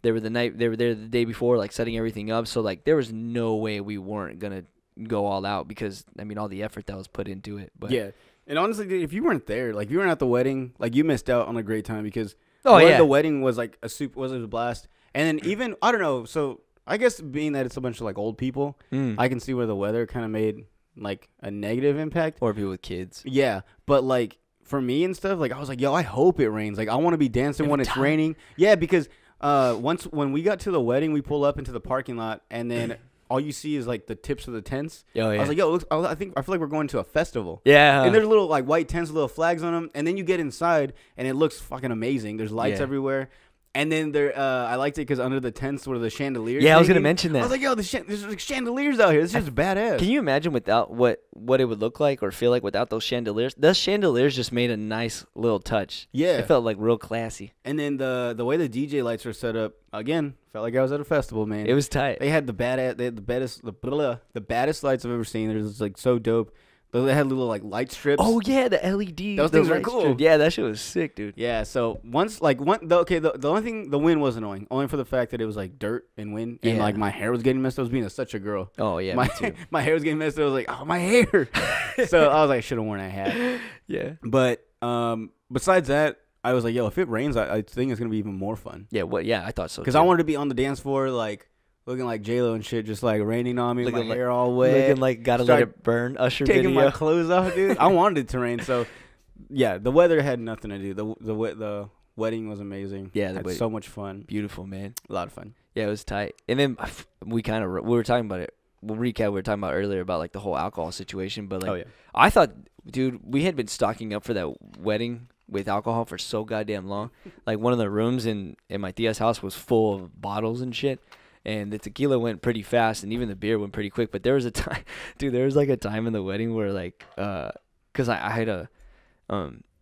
they were there the day before, like setting everything up. So like there was no way we weren't gonna go all out because I mean all the effort that was put into it. But yeah, and honestly, dude, if you weren't there, like if you weren't at the wedding, like you missed out on a great time because the wedding was like was a blast. And then even I don't know, so I guess being that it's a bunch of like old people, I can see where the weather kind of made like a negative impact. Or people with kids. Yeah, but like for me and stuff, like I was like, yo, I hope it rains. Like I want to be dancing when it's raining. Yeah, because when we got to the wedding, we pull up into the parking lot, and then all you see is like the tips of the tents. Oh, yeah. I was like, yo, I feel like we're going to a festival. Yeah. And there's little like white tents, with little flags on them, and then you get inside, and it looks fucking amazing. There's lights everywhere. And then there, I liked it because under the tents were the chandeliers. Yeah, I was gonna mention that. I was like, yo, there's like chandeliers out here. This is just badass. Can you imagine without what it would look like or feel like without those chandeliers? Those chandeliers just made a nice little touch. Yeah, it felt like real classy. And then the way the DJ lights were set up, again, felt like I was at a festival, man. It was tight. They had the baddest lights I've ever seen. It was like so dope. They had little like light strips. Oh yeah, the LED. Those things are light cool. strip. Yeah, that shit was sick, dude. Yeah, so once the only thing, the wind was annoying, only for the fact that it was like dirt and wind, and like my hair was getting messed up. I was being such a girl. Oh yeah, my me too. my hair was getting messed up. I was like, oh, my hair. So I was like, I should have worn that hat. Yeah. But besides that, I was like, yo, if it rains, I think it's gonna be even more fun. Yeah. What? Yeah, I thought so. Because I wanted to be on the dance floor like looking like J-Lo and shit, just like raining on me, looking my hair all wet, looking like gotta let it burn. Usher taking video. my clothes off, dude. I wanted it to rain, so yeah, the weather had nothing to do. The wedding was amazing. Yeah, had so much fun. Beautiful, man. A lot of fun. Yeah, it was tight. And then we were talking about it. We'll recap. We were talking about earlier about like the whole alcohol situation, but like, oh yeah, I thought, dude, we had been stocking up for that wedding with alcohol for so goddamn long. Like one of the rooms in my tia's house was full of bottles and shit. And the tequila went pretty fast, and even the beer went pretty quick. But there was a time, dude. There was like a time in the wedding where like, cause I had I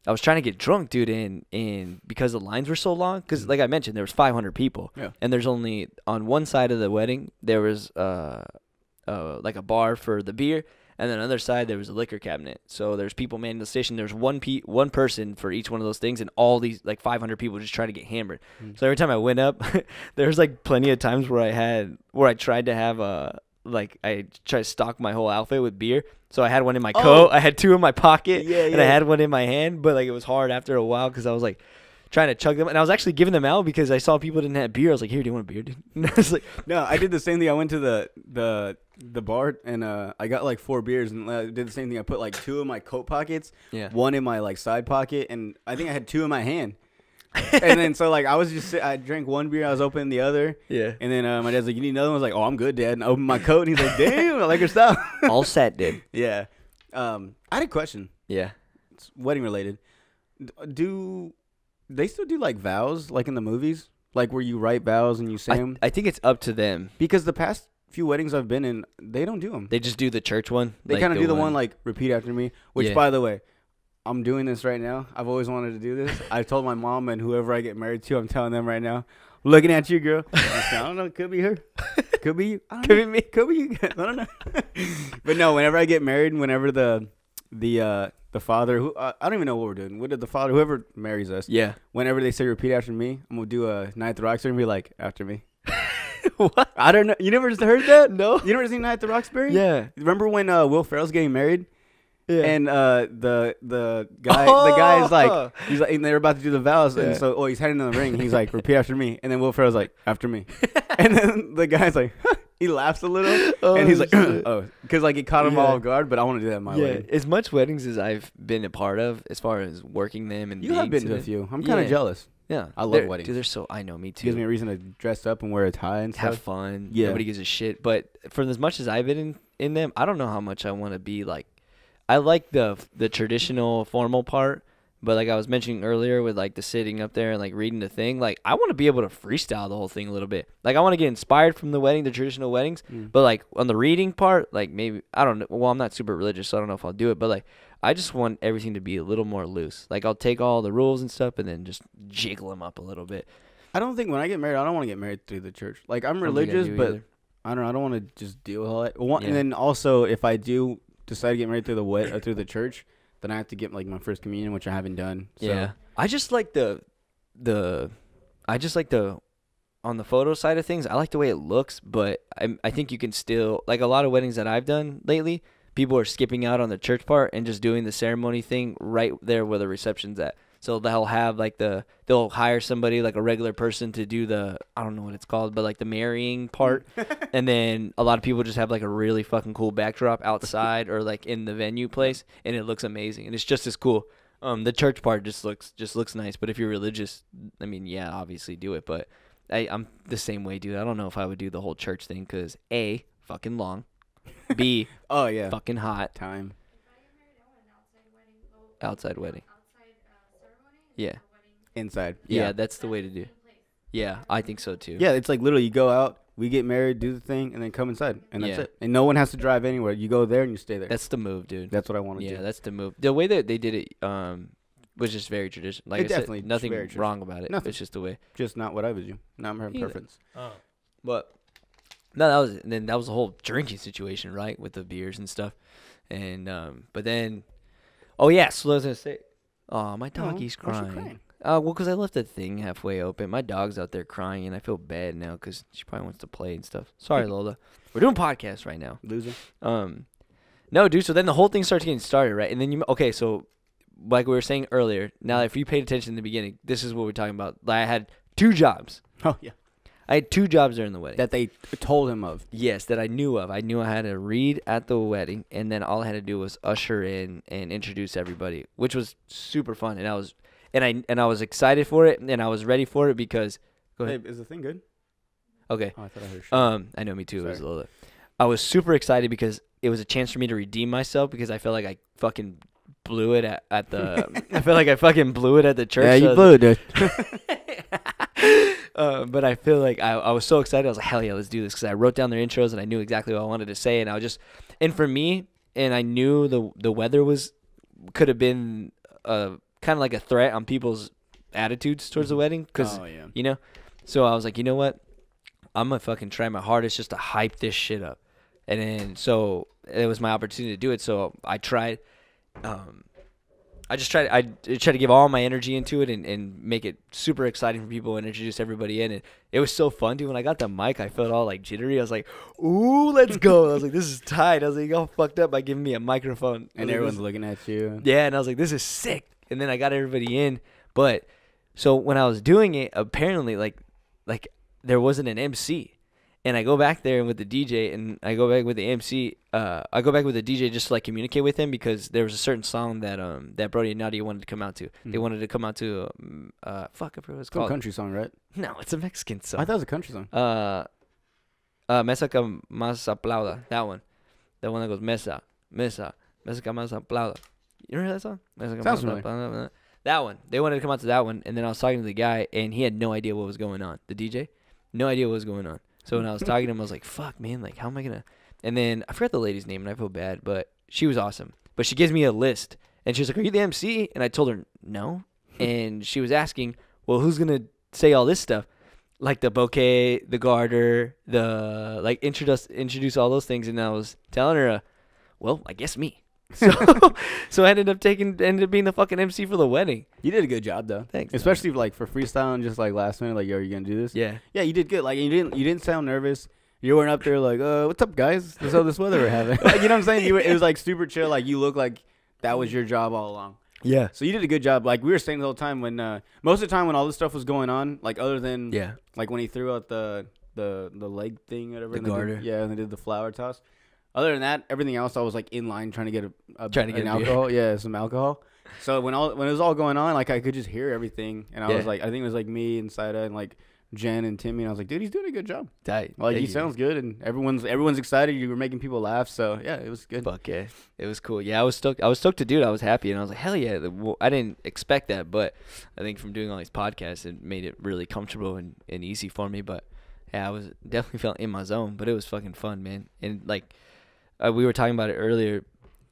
was trying to get drunk, dude, and because the lines were so long, cause like I mentioned, there was 500 people, and there's only on one side of the wedding there was like a bar for the beer, and then on the other side there was a liquor cabinet. So there's people manning the station. There's one person for each one of those things, and all these like 500 people just trying to get hammered. So every time I went up, there was like plenty of times where I tried to have I tried to stock my whole outfit with beer. So I had one in my coat, I had two in my pocket, and I had one in my hand. But like it was hard after a while because I was like trying to chug them, and I was actually giving them out because I saw people didn't have beer. I was like, "Here, do you want a beer, dude?" And I was like, no, I did the same thing. I went to the bar and I got like 4 beers and I did the same thing. I put like 2 in my coat pockets, one in my like side pocket, and I think I had 2 in my hand. And then so like I drank 1 beer, I was opening the other, and then my dad's like, "You need another one?" I was like, "Oh, I'm good, Dad." And I opened my coat, and he's like, "Damn, I like your style." All set, dude. Yeah. I had a question. Yeah. It's wedding related. Do they still do like vows like in the movies, like where you write vows and you say them? I think it's up to them because the past few weddings I've been in, they don't do them. They just do the church one. They kind of do the one like repeat after me, which by the way, I'm doing this right now. I've always wanted to do this. I told my mom and whoever I get married to, I'm telling them right now. Looking at you, girl. I don't know. Could be her. Could be you. Could be me. Could be you. I don't know. But no, whenever I get married, whenever the father, who I don't even know what we're doing. What did the father, whoever marries us, whenever they say repeat after me, I'm gonna do a Night at the Roxbury and be like after me. What? I don't know. You never just heard that? No. You never seen Night at the Roxbury? Yeah. Remember when Will Ferrell's getting married? Yeah. And the guy's like, he's like, and they're about to do the vows, and so he's heading in the ring. He's like, repeat after me, and then Will Ferrell's like, after me, and then the guy's like, he laughs a little, and he's like, because like it caught him all off guard. But I want to do that in my wedding. As much weddings as I've been a part of, as far as working them and you have been to a few. I'm kind of jealous. Yeah, I love weddings. Dude, they're so. I know, me too. It gives me a reason to dress up and wear a tie and stuff. Have fun. Yeah, nobody gives a shit. But for as much as I've been in them, I don't know how much I want to be like. I like the traditional formal part, but like I was mentioning earlier with like the sitting up there and like reading the thing, like I want to be able to freestyle the whole thing a little bit. Like I want to get inspired from the wedding, the traditional weddings, but like on the reading part, like maybe, I don't know. Well, I'm not super religious, so I don't know if I'll do it, but like I just want everything to be a little more loose. Like I'll take all the rules and stuff and then just jiggle them up a little bit. I don't think when I get married, I don't want to get married through the church. Like I'm religious, but I don't know. I don't want to just deal with all that. And then also if I do decide to get married through the church, then I have to get like my first communion, which I haven't done. So. Yeah, I just like the on the photo side of things. I like the way it looks, but I think you can still, like a lot of weddings that I've done lately, people are skipping out on the church part and just doing the ceremony thing right there where the reception's at. So they'll have like they'll hire somebody like a regular person to do the, I don't know what it's called, but like the marrying part. And then a lot of people just have like a really fucking cool backdrop outside or like in the venue place, and it looks amazing. And it's just as cool. The church part just looks nice. But if you're religious, I mean, yeah, obviously do it. But I'm the same way, dude. I don't know if I would do the whole church thing because A, fucking long. B, fucking hot. Time. Outside wedding. Yeah. Inside. Yeah, that's the way to do it. Yeah, I think so too. Yeah, it's like literally you go out, we get married, do the thing, and then come inside. And that's it. And no one has to drive anywhere. You go there and you stay there. That's the move, dude. That's what I want to do. Yeah, that's the move. The way that they did it was just very traditional. Like I said, nothing wrong about it. Nothing. It's just the way. Just not what I would do. Not my preference. But No, that was the whole drinking situation, right, with the beers and stuff. And but then, oh yeah, so I was gonna say, oh, my doggy's crying. Well, because I left the thing halfway open. My dog's out there crying, and I feel bad now because she probably wants to play and stuff. Sorry, Lola. We're doing podcasts right now. Loser. No, dude. So then the whole thing starts getting started, right? And then okay, so like we were saying earlier, now if you paid attention in the beginning, this is what we're talking about. Like, I had 2 jobs. Oh yeah. I had 2 jobs during the wedding. That they told him of. Yes, that I knew of. I knew I had to read at the wedding, and then all I had to do was usher in and introduce everybody, which was super fun. And I was excited for it, and I was ready for it because. Go ahead. Hey, is the thing good? Okay. Oh, I thought I heard shit. I know, me too. Sorry. It was a little. I was super excited because it was a chance for me to redeem myself because I felt like I fucking blew it at the. I feel like I fucking blew it at the church. Yeah, you blew it, dude. But I feel like I was so excited. I was like, hell yeah, let's do this. Because I wrote down their intros and I knew exactly what I wanted to say. And for me, and I knew the weather could have been kind of like a threat on people's attitudes towards the wedding. Because, you know, so I was like, you know what? I'm going to fucking try my hardest just to hype this shit up. And then, so it was my opportunity to do it. So I tried. I tried to give all my energy into it and make it super exciting for people and introduce everybody in. And it was so fun, dude. When I got the mic, I felt all like jittery. I was like, ooh, let's go. I was like, this is tight. I was like, y'all fucked up by giving me a microphone. And everyone's looking at you. Yeah, and I was like, this is sick. And then I got everybody in. But so when I was doing it, apparently like there wasn't an MC. And I go back there with the DJ, and I go back with the MC. I go back with the DJ just to like communicate with him because there was a certain song that Brody and Nadia wanted to come out to. They wanted to come out to I forgot what it's called. It's a country song, right? No, it's a Mexican song. I thought it was a country song. Mesa que más aplauda. That one. The one that goes Mesa que más aplauda. You ever heard that song? Mesa que Sounds más aplauda. That one. They wanted to come out to that one, and then I was talking to the guy, and he had no idea what was going on. The DJ, no idea what was going on. So when I was talking to him, I was like, fuck, man, like, how am I going to? And then I forgot the lady's name, and I feel bad, but she was awesome. But she gives me a list, and she was like, are you the MC? And I told her, no. And she was asking, well, who's going to say all this stuff? Like the bouquet, the garter, the, like, introduce all those things. And I was telling her, well, I guess me. So I ended up being the fucking MC for the wedding. You did a good job though. Thanks. Especially like for freestyle and just like last minute, like, yo, are you gonna do this? Yeah. Yeah, you did good. Like you didn't sound nervous. You weren't up there like, what's up, guys? This is this weather we're having. Like, you know what I'm saying? It was like super chill. Like you look like that was your job all along. Yeah. So you did a good job. Like we were saying the whole time when most of the time when all this stuff was going on, like other than like when he threw out the leg thing or whatever. The garter. And they did the flower toss. Other than that, everything else I was like in line trying to get an alcohol. Yeah, some alcohol. So when it was all going on, like I could just hear everything, and I was like, I think it was like me and Saida and like Jen and Timmy, and I was like, dude, he's doing a good job. Tight. Like he sounds good, and everyone's excited. You were making people laugh, so yeah, it was good. Fuck yeah, it was cool. Yeah, I was stoked to do it. I was happy, and I was like, hell yeah. I didn't expect that, but I think from doing all these podcasts, it made it really comfortable and easy for me. But yeah, I was definitely felt in my zone, but it was fucking fun, man. And like we were talking about it earlier.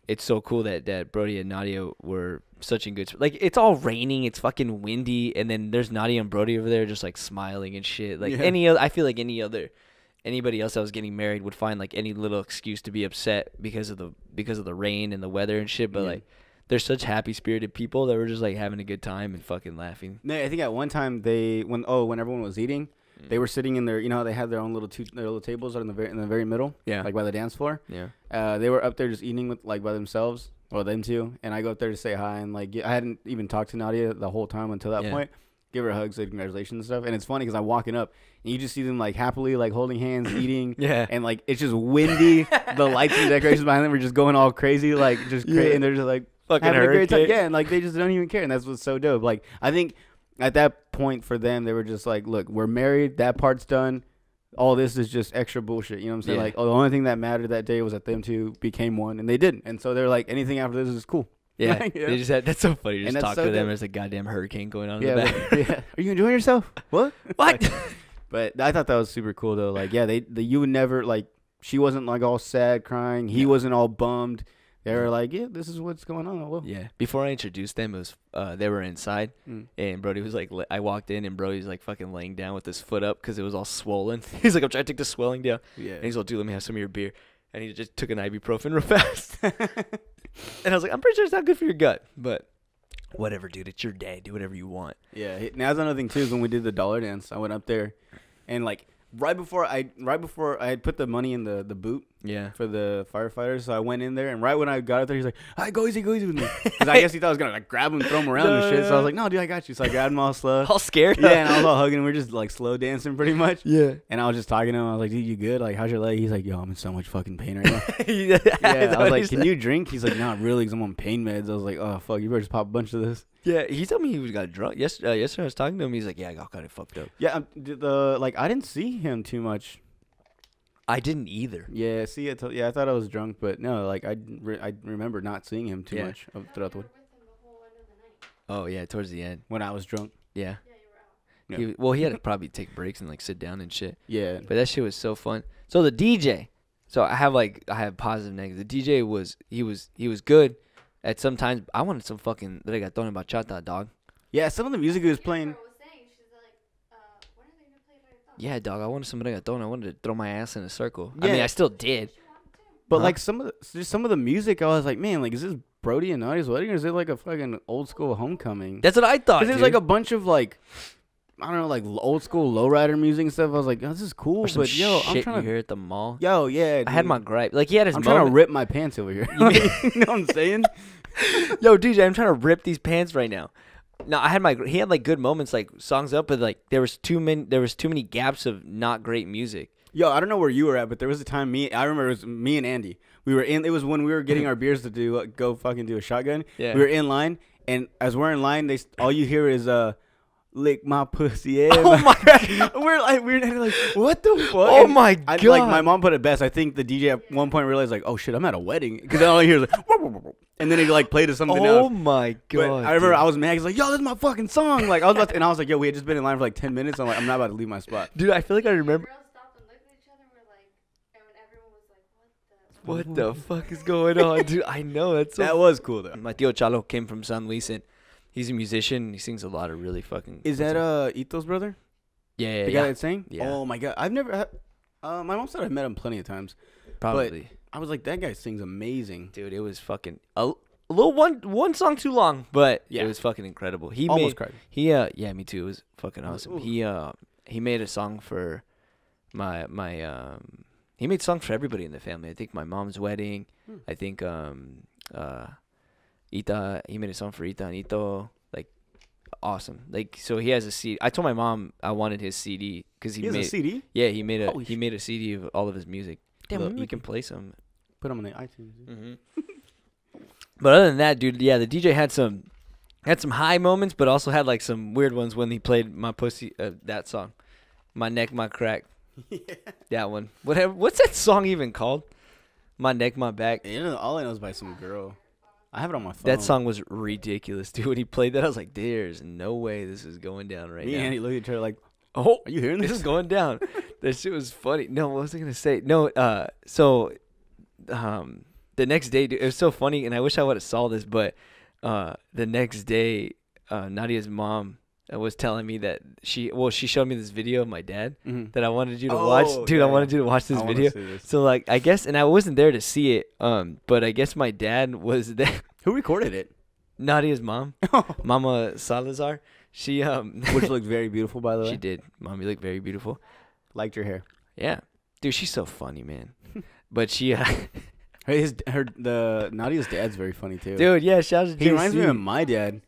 It's so cool that Brody and Nadia were such in good. Like it's all raining, it's fucking windy, and then there's Nadia and Brody over there just like smiling and shit. Like I feel like anybody else that was getting married would find like any little excuse to be upset because of the rain and the weather and shit. But like they're such happy spirited people that were just like having a good time and fucking laughing. No, I think at one time when everyone was eating. They were sitting in their, they had their own little tables in the very middle, like by the dance floor. Yeah. They were up there just eating with like by themselves, or them two. And I go up there to say hi, and like I hadn't even talked to Nadia the whole time until that point. Give her a hug, say congratulations and stuff. And it's funny because I'm walking up, and you just see them like happily like holding hands, eating. And like it's just windy. The lights and decorations behind them were just going all crazy, like just crazy, and they're just like fucking having a great time. Yeah, and like they just don't even care, and that's what's so dope. Like I think. At that point for them, they were just like, look, we're married. That part's done. All this is just extra bullshit. You know what I'm saying? Like, the only thing that mattered that day was that them two became one, and they didn't. And so they're like, anything after this is cool. Yeah. They just had, that's so funny. You just talk to them. There's a goddamn hurricane going on in the back. Are you enjoying yourself? What? What? But I thought that was super cool, though. Like, you would never, like, she wasn't, like, all sad, crying. He wasn't all bummed. They were like, yeah, this is what's going on. Well, Yeah. Before I introduced them, it was they were inside, and Brody was like, I walked in, and Brody's like fucking laying down with his foot up because it was all swollen. He's like, I'm trying to take the swelling down. Yeah. And he's like, dude, let me have some of your beer. And he just took an ibuprofen real fast. And I was like, I'm pretty sure it's not good for your gut, but whatever, dude. It's your day. Do whatever you want. Yeah. Now that's another thing too is when we did the dollar dance, I went up there, and like right before I had put the money in the boot. Yeah. For the firefighters, so I went in there, and right when I got up there, he's like, "All right, go easy with me," because I guess he thought I was gonna like grab him, throw him around and shit. So I was like, "No, dude, I got you." So I grabbed him all slow, All scared. yeah, and I was all hugging him. We're just like slow dancing, pretty much. Yeah. And I was just talking to him. I was like, "Dude, you good? Like, how's your leg?" He's like, "Yo, I'm in so much fucking pain right now." Yeah. Yeah, I was like, "Can you drink?" He's like, "Not really, because I'm on pain meds." I was like, "Oh fuck, you better just pop a bunch of this." Yeah, he told me he got drunk. Yesterday I was talking to him. He's like, "Yeah, I got kind of fucked up." Yeah, I didn't see him too much. I didn't either. Yeah, see, I thought I was drunk, but no, like I remember not seeing him too much throughout the week. Oh yeah, towards the end When I was drunk. Yeah. Yeah. He had to probably take breaks and like sit down and shit. Yeah. But that shit was so fun. So the DJ. So I have positive negatives. The DJ was good. At some times I wanted some fucking reggaeton bachata, dog. Yeah, some of the music he was playing. Yeah, dog. I wanted some reggaeton. I wanted to throw my ass in a circle. Yeah. I mean, I still did. But like some of the music, I was like, man, like is this Brody and Nadia's wedding, or is it like a fucking old school homecoming? That's what I thought. Because there's like a bunch of like, I don't know, like old school lowrider music and stuff. I was like, oh, this is cool, or some but yo, I'm shit trying you to hear at the mall. Yo, yeah. I had my gripe. Like he had his. I'm moment. trying to rip my pants over here. You know what I'm saying? Yo, DJ, I'm trying to rip these pants right now. No, he had like good moments, like songs up, but like there was too many gaps of not great music. Yo, I don't know where you were at, but there was a time I remember it was me and Andy. We were in. It was when we were getting our beers to go fucking do a shotgun. Yeah. We were in line, and as we're in line, all you hear is lick my pussy. Yeah. Oh my god. we're like, what the fuck? Oh And my god. like my mom put it best. I think the DJ at one point realized like, oh shit, I'm at a wedding, because all I hear is like, and then he like played to something else. Oh my god. But I remember I was mad. He's like, yo, this is my fucking song. Like I was about to, and I was like, yo, we had just been in line for like 10 minutes. I'm like, I'm not about to leave my spot. Dude, I feel like I remember. Girls stopped and looked at each other and were like, and when everyone was like, What the fuck is going on, dude? I know that's so. That was cool though. My tío Chalo came from San Luis, and he's a musician. And he sings a lot of really fucking. Is that Ito's brother? Yeah, The guy that sang? Yeah. Oh my god, I've never. My mom said I've met him plenty of times. probably. But I was like, that guy sings amazing. Dude, it was fucking a little one song too long, but Yeah. it was fucking incredible. He Almost made, cried. yeah, me too. It was fucking awesome. Ooh. He made a song for my he made songs for everybody in the family. I think my mom's wedding. I think Ita, he made a song for Ita and Ito. Like awesome. Like so he has a CD. I told my mom I wanted his CD because He has a CD? Yeah, he made Holy a CD of all of his music. Damn, The maybe we EP. can play some. Put him on the iTunes. Mm-hmm. But other than that, dude, yeah, the DJ had some high moments, but also had like some weird ones when he played my pussy, that song, my neck, my crack. Yeah. That one. What's that song even called? My neck, my back. You know, all I know is by some girl. I have it on my phone. That song was ridiculous, dude. When he played that, I was like, "There's no way this is going down right Me now." and Andy looked at each other like, "Oh, are you hearing this this? is going down." That shit was funny. No, what was I gonna say? No, so, the next day, dude, it was so funny, and I wish I would have saw this, but the next day, Nadia's mom was telling me that she showed me this video of my dad that I wanted you to watch. Dude, yeah, I wanted you to watch this I wanna video. see this. So like, I guess, and I wasn't there to see it, but I guess my dad was there. Who recorded it? Nadia's mom, Mama Salazar. She Which looks very beautiful, by the way. she did. Mom, you look very beautiful. Liked your hair. Yeah, dude, she's so funny, man. But she, Nadia's dad's very funny too. dude, yeah, shout out to He reminds me JC. of my dad.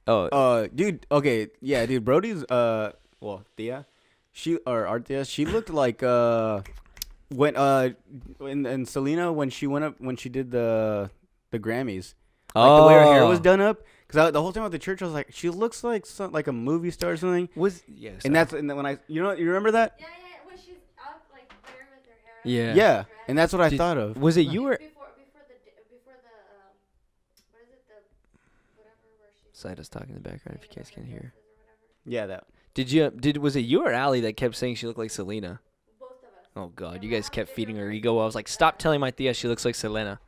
Oh, Dude, okay, yeah, dude, Brody's, well, Tia, our Tia, she looked like, when, and Selena, when she did the Grammys, like the way her hair was done up, because the whole time at the church, I was like, she looks like like a movie star or something, yes, and then when you remember that? Yeah, when she's out like there with her hair. yeah. Yeah, and that's what I Did- thought of. Was it you or Before the what is it, the whatever where she's Sida's talking in the background? If you guys can hear. Yeah, that. Was it you or Allie that kept saying she looked like Selena? both of us. Oh God, you guys kept feeding her ego. I was like, stop telling my tia she looks like Selena.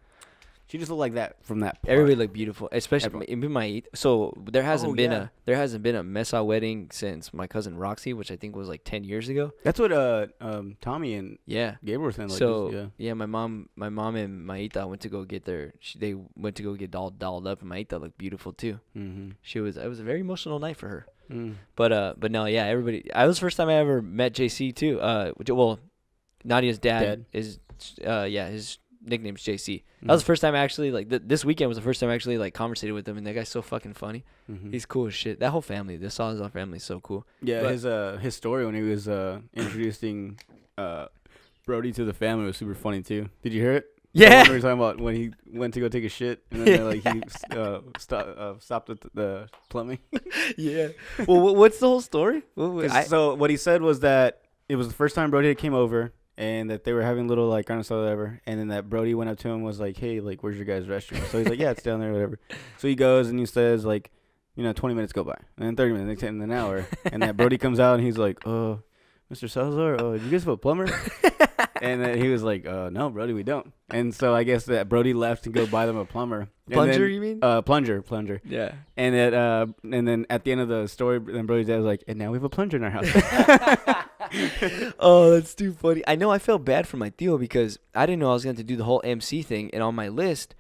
She just looked like that from that part. Everybody looked beautiful, especially in my. So there hasn't been a Meza wedding since my cousin Roxy, which I think was like 10 years ago. That's what Tommy and Gabriel were saying. Like so my mom and Maita went to go get they went to go get dolled up, and Maita looked beautiful too. Mm-hmm. It was a very emotional night for her. Mm. But no, yeah, everybody. I was the first time I ever met JC too. Nadia's dad is his nickname's JC. That was the first time I actually this weekend was the first time I actually conversated with him, and that guy's so fucking funny. Mm-hmm. He's cool as shit. That whole family, the Salazar family, is so cool. Yeah, but his story when he was introducing Brody to the family was super funny too. Did you hear it? Yeah. We were talking about when he went to go take a shit, and then he stopped at the plumbing. Yeah. Well, what's the whole story? So what he said was that it was the first time Brody came over, and that they were having little kind of stuff, whatever. And then that Brody went up to him and was like, "Hey, where's your guys' restroom?" So he's like, "Yeah, it's down there, whatever." So he goes and he says 20 minutes go by, and then 30 minutes, and an hour, and that Brody comes out and he's like, Mr. Salazar, you guys have a plumber?" And then he was like, "No, Brody, we don't." And so I guess that Brody left to go buy them a plumber. Plunger, you mean? Plunger. Yeah. And then at the end of the story, then Brody's dad was like, "And now we have a plunger in our house." Oh, that's too funny. I know I felt bad for my Theo because I didn't know I was going to do the whole MC thing. And on my list,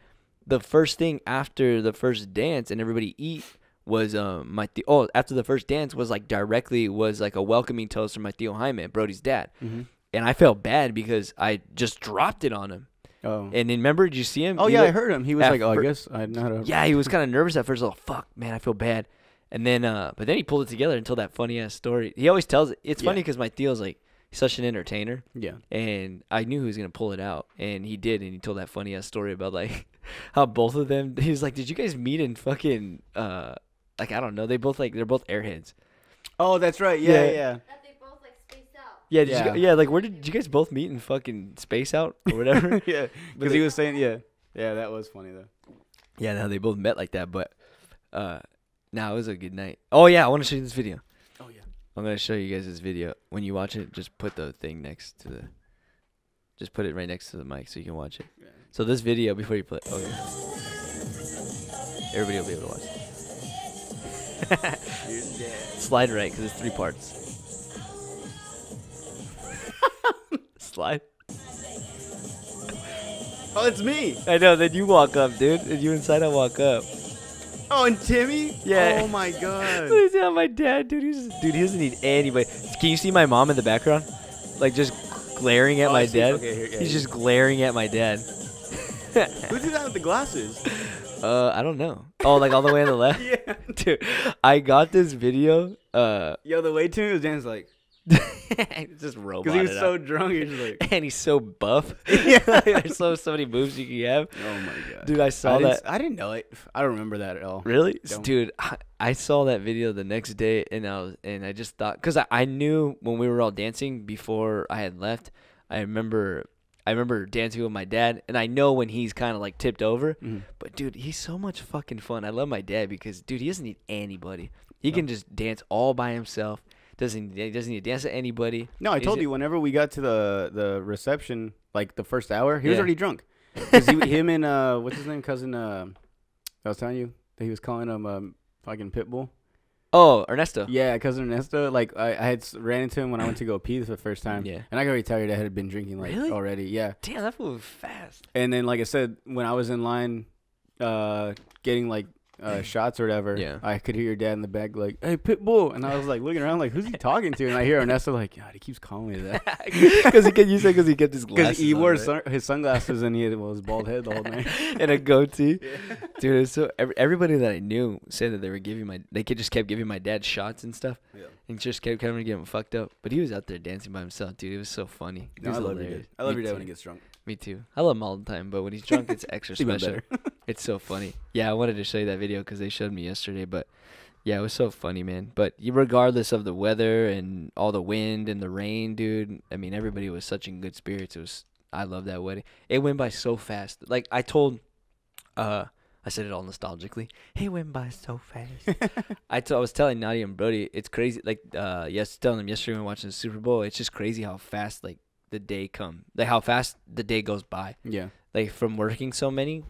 the first thing after the first dance and everybody eat was after the first dance was a welcoming toast from my Theo Jaime, Brody's dad. Mm-hmm. And I felt bad because I just dropped it on him. Oh. And then remember, did you see him? Oh, yeah, I heard him. He was like, I guess I know how to. Yeah, he was kind of nervous at first. Like, fuck, man, I feel bad. And then, but then he pulled it together and told that funny ass story. He always tells it. It's funny because my Theo's he's such an entertainer. Yeah. And I knew he was gonna pull it out, and he did. And he told that funny ass story about how both of them. He was like, "Did you guys meet in fucking I don't know? They're both airheads." Oh, that's right. Yeah. That they both spaced out. Yeah. Where did you guys both meet in fucking Space Out or whatever? Yeah. Because he was saying, yeah, that was funny though. Yeah, no, they both met like that, but it was a good night. Oh yeah, I want to show you this video. Oh yeah. I'm gonna show you guys this video. When you watch it, just put the thing just put it right next to the mic so you can watch it. Yeah. So this video before you play. Oh yeah. Everybody will be able to watch it. Slide right because it's 3 parts. Slide. Oh, it's me. I know. Then you walk up, dude. And you and Saida walk up. Oh, and Timmy? Yeah. Oh my God. Look at my dad, dude. He doesn't need anybody. Can you see my mom in the background? Just glaring at my dad. Okay, he's just glaring at my dad. Who did that with the glasses? I don't know. Oh, all the way on the left? Yeah. Dude, I got this video. Yo, the way Timmy was dancing just robot. Because he was so drunk, he was just and he's so buff. Yeah, there's so many moves you can have. Oh my God, dude! I saw that. I didn't know it. I don't remember that at all. Really, dude? I saw that video the next day, and I just thought, because I knew when we were all dancing before I had left. I remember dancing with my dad, and I know when he's kind of tipped over. Mm-hmm. But dude, he's so much fucking fun. I love my dad because dude, he doesn't need anybody. He can just dance all by himself. He doesn't need to dance to anybody. No, I told you whenever we got to the reception, the first hour, he was already drunk. Because him and what's his name, cousin? I was telling you that he was calling him fucking Pitbull. Oh, Ernesto. Yeah, cousin Ernesto. I had ran into him when I went to go pee for the first time. Yeah. And I got really tired. I had been drinking really? Already. Yeah. Damn, that fool was fast. And then, like I said, when I was in line, getting shots or whatever, yeah, I could hear your dad in the back "Hey, Pitbull," and I was looking around who's he talking to? And I hear Ernesto God, he keeps calling me that because he kept his glasses. Because he wore his sunglasses and he had his bald head the whole night and a goatee. Yeah. Dude, so everybody that I knew said that they just kept giving my dad shots and stuff, yeah, and just kept coming to get him fucked up. But he was out there dancing by himself, dude. It was so funny. No, I love your dad. I love your dad when he gets drunk. Me too. I love him all the time, but when he's drunk, it's extra special. It's so funny. Yeah, I wanted to show you that video because they showed me yesterday, but yeah, it was so funny, man. But regardless of the weather and all the wind and the rain, dude, I mean, everybody was such in good spirits. I love that wedding. It went by so fast. I told, I said it all nostalgically. It went by so fast. I was telling Nadia and Brody, it's crazy. Telling them yesterday when we were watching the Super Bowl, it's just crazy how fast, the day come, like how fast the day goes by. Yeah. Like from working so many,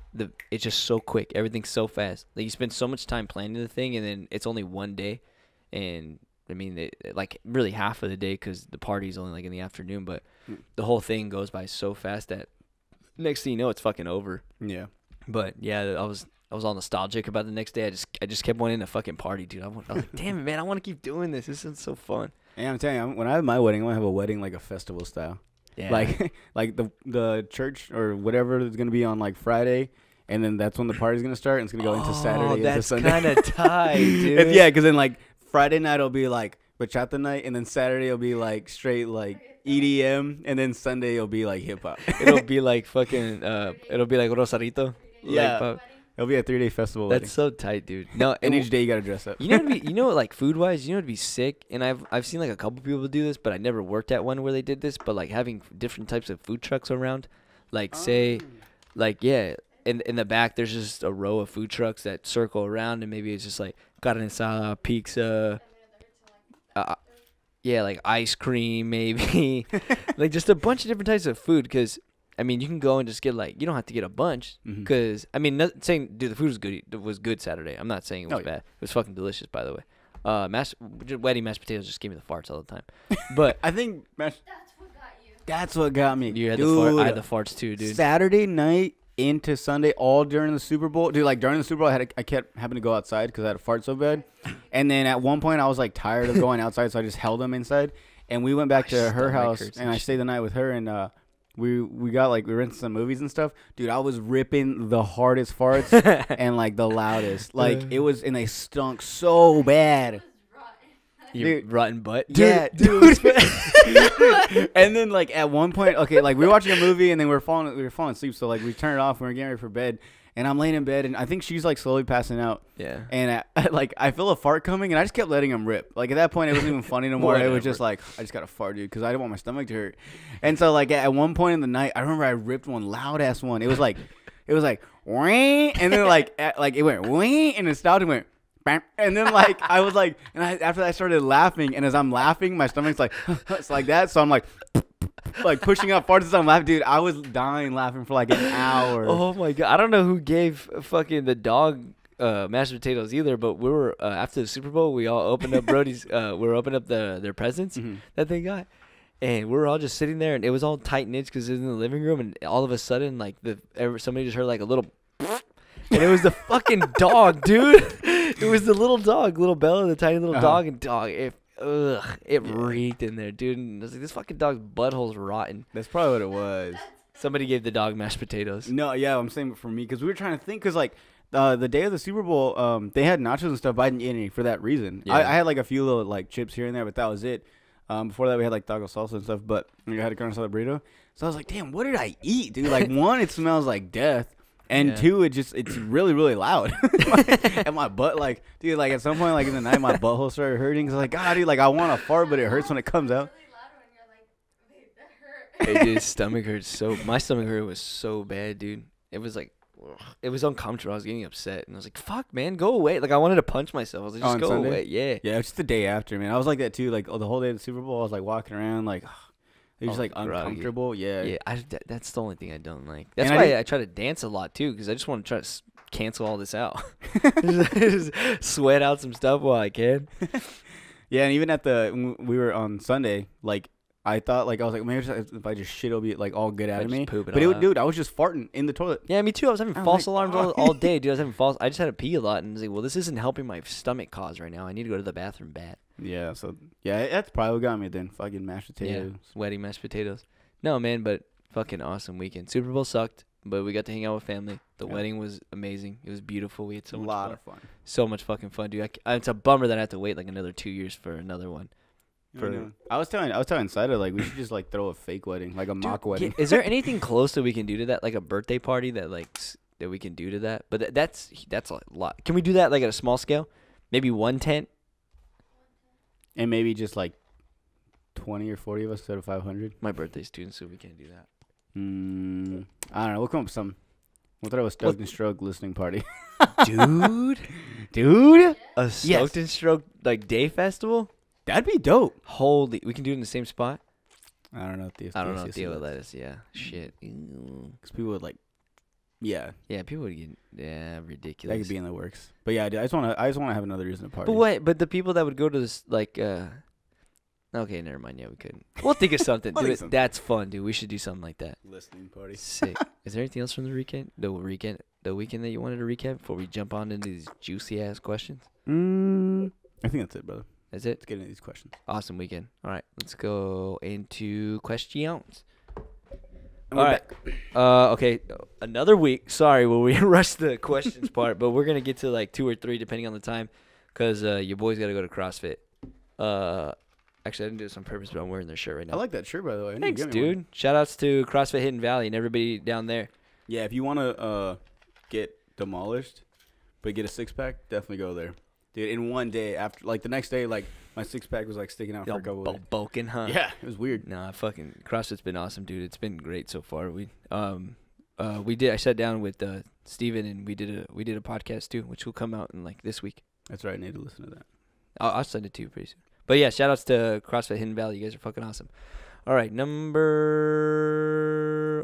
it's just so quick. Everything's so fast. Like you spend so much time planning the thing, and then it's only one day, and I mean, like really half of the day because the party's only like in the afternoon. But the whole thing goes by so fast that next thing you know, it's fucking over. Yeah. But yeah, I was all nostalgic about the next day. I just kept wanting to fucking party, dude. I was like, damn it, man, I want to keep doing this. This is so fun. And I'm telling you, when I have my wedding, I want to have a wedding like a festival style. Yeah. Like the church or whatever is gonna be on like Friday, and then that's when the party's gonna start, and it's gonna go into Saturday into Sunday. That's kind of tight, dude. Yeah, because then like Friday night will be like bachata night, and then Saturday will be like straight like EDM, and then Sunday will be like hip hop. It'll be like fucking. It'll be like Rosarito. Yeah. Like, It'll be a 3-day festival. That's wedding. so tight, dude. No, and each day you gotta dress up. You know, like food wise, it'd be sick. And I've seen like a couple people do this, but I never worked at one where they did this. But like having different types of food trucks around, like say, like yeah, in the back there's just a row of food trucks that circle around, and maybe it's just like carne asada, pizza, yeah, like ice cream, maybe, like just a bunch of different types of food. Because I mean, you can go and just get like, you don't have to get a bunch. Because I mean, not saying, dude, the food was good. It was good Saturday. I'm not saying it was bad. It was fucking delicious, by the way. Wedding mashed potatoes just give me the farts all the time. But I think that's what got me. You had I had the farts too, dude. Saturday night into Sunday, all during the Super Bowl, dude. Like during the Super Bowl, I kept having to go outside because I had a fart so bad. And then at one point, I was like tired of going outside, so I just held them inside. And we went back to her house, and I stayed the night with her, and we rented some movies and stuff. Dude, I was ripping the hardest farts and like the loudest. Like it was, and they stunk so bad. Dude, rotten butt. Yeah, dude. And then like at one point, okay, like we were watching a movie and then we were falling asleep. So like we turned it off and we were getting ready for bed. And I'm laying in bed, and I think she's like slowly passing out. Yeah. And I feel a fart coming, and I just kept letting him rip. Like at that point, it wasn't even funny no more. It was just like, I just got a fart, dude, because I didn't want my stomach to hurt. And so like at one point in the night, I remember I ripped one loud ass one. It was like, wing, and then like it went wing, and it stopped and went. Bam. And then like I was like, and after that I started laughing, and as I'm laughing, my stomach's like, it's like that. So I'm like pushing up farts as I'm laughing, dude. I was dying laughing for like an hour. Oh my god! I don't know who gave fucking the dog mashed potatoes either, but we were after the Super Bowl, we all opened up Brody's. We were opening up their presents that they got, and we were all just sitting there, and it was all tight knit because it was in the living room, and all of a sudden, like somebody just heard like a little, and it was the fucking dog, dude. It was the little dog, little Bella, the tiny little dog, and dog. It reeked in there, dude. And I was like, this fucking dog's butthole's rotten. That's probably what it was. Somebody gave the dog mashed potatoes. No, yeah, I'm saying for me because we were trying to think because like the day of the Super Bowl, they had nachos and stuff, but I didn't eat any for that reason. Yeah. I had like a few little like chips here and there, but that was it. Before that, we had like taco salsa and stuff, but I had a carne asada burrito. So I was like, damn, what did I eat, dude? Like one, it smells like death. And two, it's really, really loud. And my butt, like, dude, like, at some point, like, in the night, my butthole started hurting. Cause, like, God, dude, like, I want to fart, but it hurts when it comes out. Hey, dude, stomach hurts my stomach hurt was so bad, dude. It was, like, it was uncomfortable. I was getting upset. And I was like, fuck, man, go away. Like, I wanted to punch myself. I was like, just go Sunday? away. Yeah. Yeah, it's just the day after, man. I was like that, too. Like, the whole day of the Super Bowl, I was, like, walking around, like, it was, like, uncomfortable. Yeah. Yeah, that's the only thing I don't like. That's why I try to dance a lot, too, because I just want to try to cancel all this out. Just sweat out some stuff while I can. Yeah, and even when we were on Sunday, like, I thought, like, I was like, maybe if I just shit, it'll be, like, all good out of me. But, dude, I was just farting in the toilet. Yeah, me too. I was having false alarms all day, dude. I just had to pee a lot, and I was like, well, this isn't helping my stomach cause right now. I need to go to the bathroom bad. Yeah, so, yeah, that's probably what got me then. Fucking mashed potatoes. Yeah, wedding mashed potatoes. No, man, but fucking awesome weekend. Super Bowl sucked, but we got to hang out with family. The wedding was amazing. It was beautiful. We had so much fun. A lot of fun. So much fucking fun, dude. It's a bummer that I have to wait, like, another 2 years for another one. I was telling Sada, like, we should just, like, throw a fake wedding, like a mock wedding. Is there anything close that we can do to that, like a birthday party that we can do to that? But that's a lot. Can we do that, like, at a small scale? Maybe one tent? And maybe just, like, 20 or 40 of us instead of 500. My birthday's soon, so we can't do that. I don't know. We'll come up with something. We'll throw a Stoked and Stroked listening party. Dude? A Stoked and Stroked, like, day festival? That'd be dope. Holy, we can do it in the same spot? I don't know. I don't know Theo lettuce. Yeah. Shit. Because people would like. Yeah. Yeah, people would get ridiculous. That could be in the works. But yeah, dude, I just want to have another reason to party. But what? But the people that would go to this like. Okay, never mind. Yeah, we couldn't. We'll think of something. Dude, that's fun, dude. We should do something like that. Listening party. Sick. Is there anything else from the weekend? The weekend that you wanted to recap before we jump on into these juicy ass questions? I think that's it, brother. That's it. Let's get into these questions. Awesome weekend. All right, let's go into questions. All right. Okay, another week. Sorry, we rushed the questions part, but we're gonna get to like 2 or 3 depending on the time, cause your boys gotta go to CrossFit. Actually, I didn't do this on purpose, but I'm wearing their shirt right now. I like that shirt, by the way. Thanks, dude. Shout outs to CrossFit Hidden Valley and everybody down there. Yeah, if you want to get demolished, but get a 6-pack, definitely go there. Dude, in one day, after like the next day, like my 6-pack was like sticking out for a couple of days. Bulking, huh? Yeah, it was weird. Nah, fucking CrossFit's been awesome, dude. It's been great so far. I sat down with Steven and we did a podcast too, which will come out in like this week. That's right. I need to listen to that. I'll send it to you pretty soon. But yeah, shout outs to CrossFit Hidden Valley. You guys are fucking awesome. All right,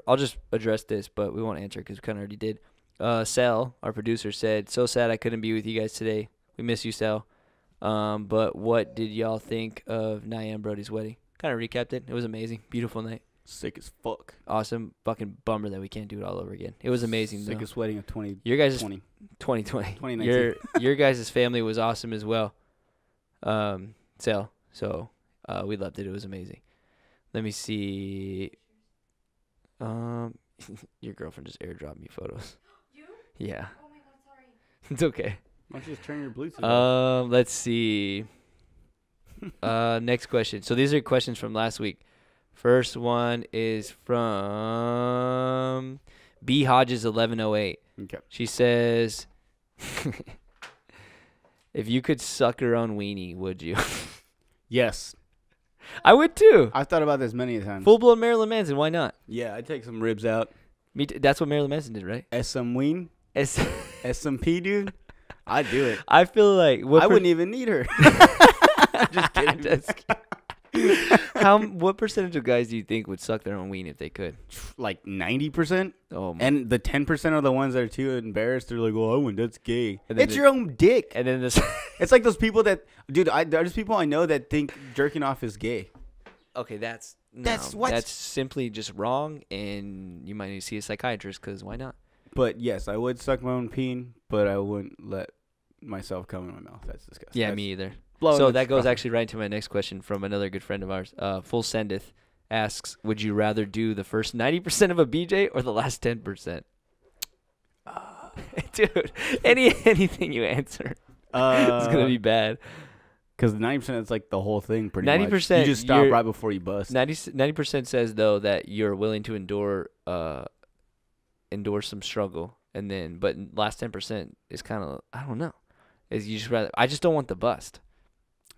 I'll just address this, but we won't answer it because we kind of already did. Sal, our producer, said, "So sad I couldn't be with you guys today. We miss you, Sal. But what did y'all think of Nia and Brody's wedding?" Kind of recapped it. It was amazing. Beautiful night. Sick as fuck. Awesome. Fucking bummer that we can't do it all over again. It was amazing, though. Sickest wedding of 2020. Your guys' 2020. 2019. Your guys' family was awesome as well. Sal. So we loved it. It was amazing. Let me see. Your girlfriend just airdropped me photos. You? Yeah. Oh my god, sorry. It's okay. Why don't you just turn your Bluetooth off? Let's see. Next question. So these are questions from last week. First one is from B Hodges 1108. Okay. She says, "If you could suck your own weenie, would you?" Yes. I would too. I've thought about this many times. Full blown Marilyn Manson. Why not? Yeah, I'd take some ribs out. That's what Marilyn Manson did, right? Some ween. SMP, dude. I'd do it. I feel like I wouldn't even need her. Just kidding. What percentage of guys do you think would suck their own ween if they could? Like 90%. Oh, and the 10% are the ones that are too embarrassed. They're like, "Oh, I wouldn't. That's gay." It's your own dick. And then this. It's like those people that, dude. There's people I know that think jerking off is gay. Okay, that's simply just wrong, and you might need to see a psychiatrist because why not? But yes, I would suck my own peen, but I wouldn't let myself come in my mouth. That's disgusting. Yeah, me either. So that goes actually right into my next question from another good friend of ours. Full Sendeth asks, "Would you rather do the first 90% of a BJ or the last 10%?" Dude, anything you answer is gonna be bad. Because the 90% is like the whole thing, pretty 90%, much. You just stop right before you bust. 90% says though that you're willing to endure some struggle, but last 10% is kind of, I don't know. Is you just rather, I just don't want the bust.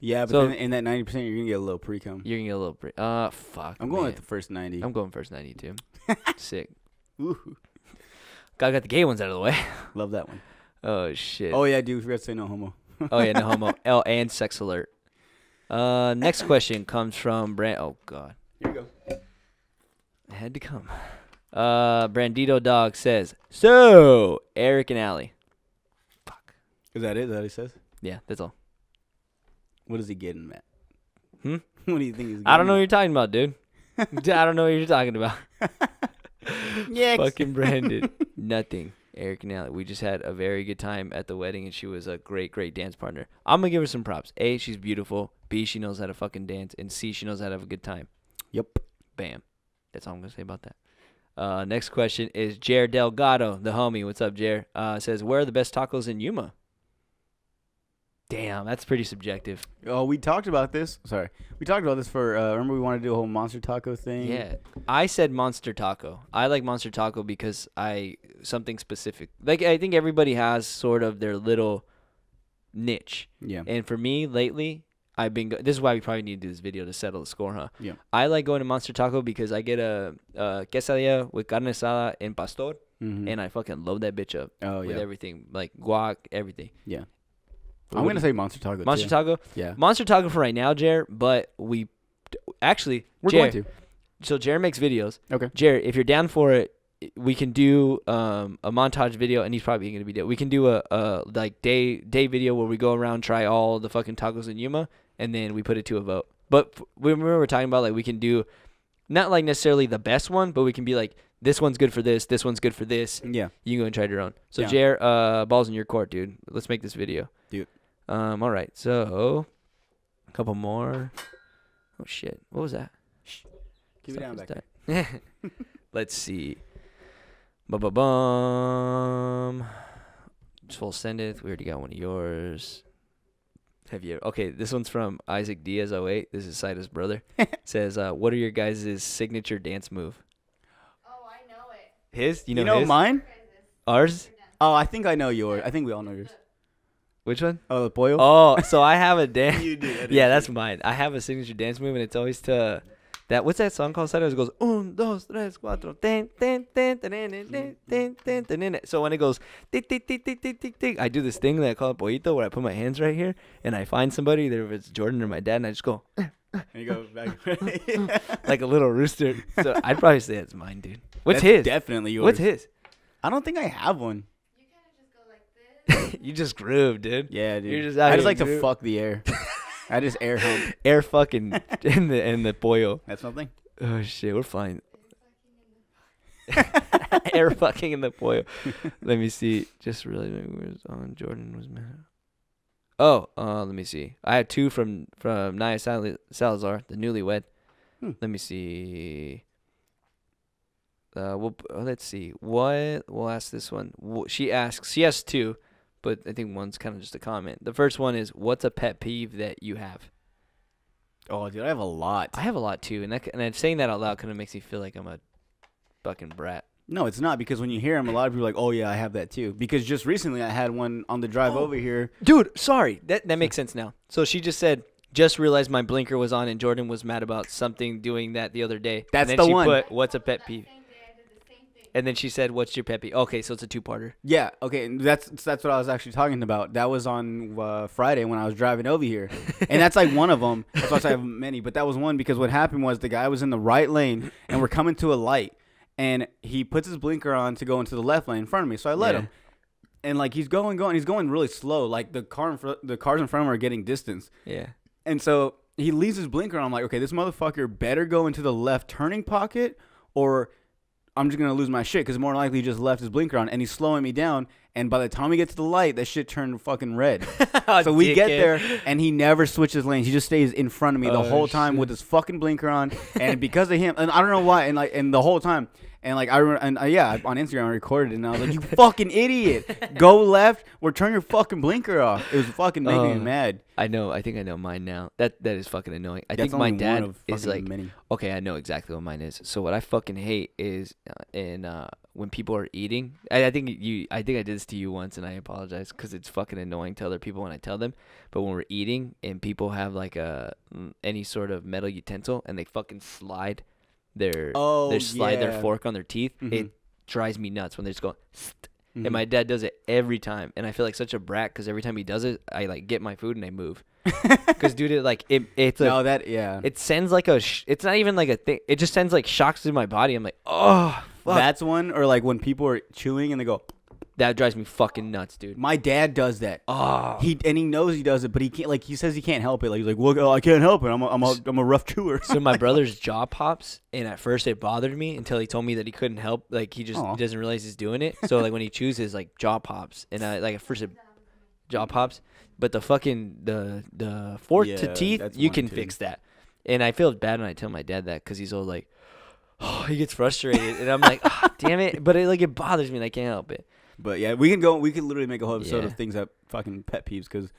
Yeah, but then in that 90%, you're gonna get a little pre-cum. You're gonna get a little fuck. I'm going with the first 90. I'm going first 90 too. Sick. Ooh. Got the gay ones out of the way. Love that one. Oh shit. Oh yeah, dude. We forgot to say no homo. Oh yeah, no homo. And sex alert. Next question comes from Oh god. Here you go. It had to come. Brandito Dog says, "So Eric and Allie." Fuck. Is that it? Is that what he says? Yeah, that's all. What is he getting at? What do you think he's getting I don't know what you're talking about, dude. I don't know what you're talking about. Yeah. Fucking Brandon. Nothing. Eric and Allie, we just had a very good time at the wedding, and she was a great, great dance partner. I'm going to give her some props. A, she's beautiful. B, she knows how to fucking dance. And C, she knows how to have a good time. Yep. Bam. That's all I'm going to say about that. Next question is Jer Delgado, the homie. What's up, Jer? Says, "Where are the best tacos in Yuma?" Damn, that's pretty subjective. Oh, we talked about this. Sorry. We talked about this for, remember we wanted to do a whole monster taco thing? Yeah. I said monster taco. I like monster taco because something specific. Like, I think everybody has sort of their little niche. Yeah. And for me, lately, this is why we probably need to do this video to settle the score, huh? Yeah. I like going to monster taco because I get a quesadilla with carne asada and pastor, and I fucking load that bitch up with everything. Like, guac, everything. Yeah. I'm going to say monster taco. Monster taco? Yeah. Monster taco for right now, Jer, but we're going to. So Jared makes videos. Okay. Jared, if you're down for it, we can do a montage video, and he's probably going to be down. We can do a like day video where we go around, try all the fucking tacos in Yuma, and then we put it to a vote. But we remember talking about like we can do not like necessarily the best one, but we can be like, this one's good for this one's good for this. Yeah. You can go and try your own. So Yeah. Jared, ball's in your court, dude. Let's make this video. Dude. All right. So a couple more. Oh shit. What was that? Keep it down back there. Let's see. Bum. Full sendeth. We already got one of yours. Have you? Okay, this one's from Isaac Diaz 08. This is Sida's brother. Says, what are your guys' signature dance move? Oh, I know it. His? You know, You know his? mine? Ours? Oh, I think I know yours. I think we all know yours. Which one? Oh, the pollo? Oh, so I have a dance. You did. Yeah, that's mine. I have a signature dance move, and it's always to that. What's that song called? It goes un, dos, tres, cuatro, ten, ten, ten, ten, ten, ten, ten, ten, ten. So when it goes tick, tick, tick, tick, tick, tick, tick, I do this thing that I call it pollito, where I put my hands right here, and I find somebody, either if it's Jordan or my dad, and I just go And you go back. like a little rooster. So I'd probably say it's mine, dude. What's That's his? Definitely yours. What's his? I don't think I have one. You kind of just go like this. You just groove, dude. Yeah, dude. You're just out I just here like to groove. fuck the air. I just air hump. Air fucking in the pollo. That's something. Oh shit, we're fine. Air fucking in the pollo. Let me see. Just really where's on Jordan was mad. Oh, let me see. I had two from Naya Salazar, the newlywed. Let me see. Let's see. What? We'll ask this one. She has two, but I think one's kind of just a comment. The first one is, what's a pet peeve that you have? Oh, dude, I have a lot. I have a lot too, and saying that out loud kind of makes me feel like I'm a fucking brat. No, it's not, because when you hear them, a lot of people are like, oh, yeah, I have that too. Because just recently I had one on the drive over here. Dude, sorry. That makes sense now. So she just said, just realized my blinker was on and Jordan was mad about something doing that the other day. That's and then the one. She put, what's a pet peeve? Same day I did the same thing. And then she said, what's your pet peeve? Okay, so it's a two-parter. Yeah, okay, and that's what I was actually talking about. That was on Friday when I was driving over here. And that's like one of them. That's why I have many. But that was one, because what happened was the guy was in the right lane and we're coming to a light. And he puts his blinker on to go into the left lane in front of me. So I let him. And like he's going. He's going really slow. Like the cars in front of him are getting distance. Yeah. And so he leaves his blinker on. I'm like, okay, this motherfucker better go into the left turning pocket, or I'm just gonna lose my shit, because more likely he just left his blinker on, and he's slowing me down. And by the time we get to the light, that shit turned fucking red. So we get there, and he never switches lanes. He just stays in front of me the whole time with his fucking blinker on. And because of him, and I don't know why, and the whole time. And like on Instagram I recorded it, and I was like, "You fucking idiot! Go left or turn your fucking blinker off." It was fucking making me mad. I know. I think I know mine now. That is fucking annoying. I That's think my only one dad of is fucking like, many. okay, I know exactly what mine is. So what I fucking hate is when people are eating. I think I did this to you once, and I apologize because it's fucking annoying to other people when I tell them. But when we're eating and people have like any sort of metal utensil and they fucking slide their fork on their teeth, it drives me nuts when they just go and my dad does it every time, and I feel like such a brat because every time he does it, I like get my food and I move because dude, it sends like it's not even like a thing, it just sends like shocks through my body. I'm like, oh fuck. That's one. Or like when people are chewing and they go, that drives me fucking nuts, dude. my dad does that. Oh, He knows he does it, but he can't. Like he says he can't help it. Like he's like, well, I can't help it. I'm a rough chewer. so my brother's jaw pops, and at first it bothered me until he told me that he couldn't help. Like he just doesn't realize he's doing it. So like when he chews, his like jaw pops, and like at first it jaw pops, but the fucking the fork to teeth, you can fix that. And I feel bad when I tell my dad that because he's all like, oh, he gets frustrated, and I'm like, oh, damn it, but it bothers me, and I can't help it. But yeah, we can literally make a whole episode of things that fucking pet peeves, because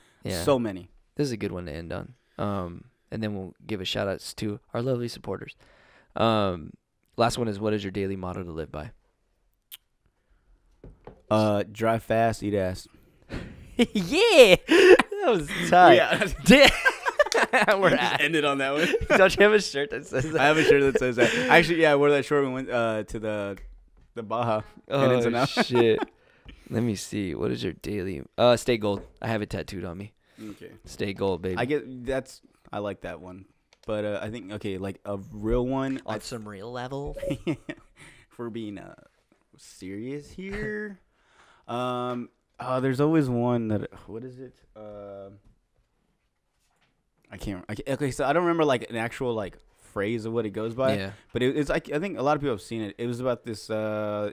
so many. This is a good one to end on. And then we'll give a shout outs to our lovely supporters. Last one is, what is your daily motto to live by? Drive fast, eat ass. Yeah, that was tight. Yeah. We're ended on that one. Don't you have a shirt that says that? I have a shirt that says that. Actually, yeah, I wore that shirt when we went to the Baja. Oh shit. Let me see. What is your daily? Stay gold. I have it tattooed on me. Okay. Stay gold, baby. I like that one. But I think like a real one on some real level. For being serious here. There's always one that what is it? I can't. Okay, so I don't remember like an actual like phrase of what it goes by. Yeah. But it's like I think a lot of people have seen it. It was about this. He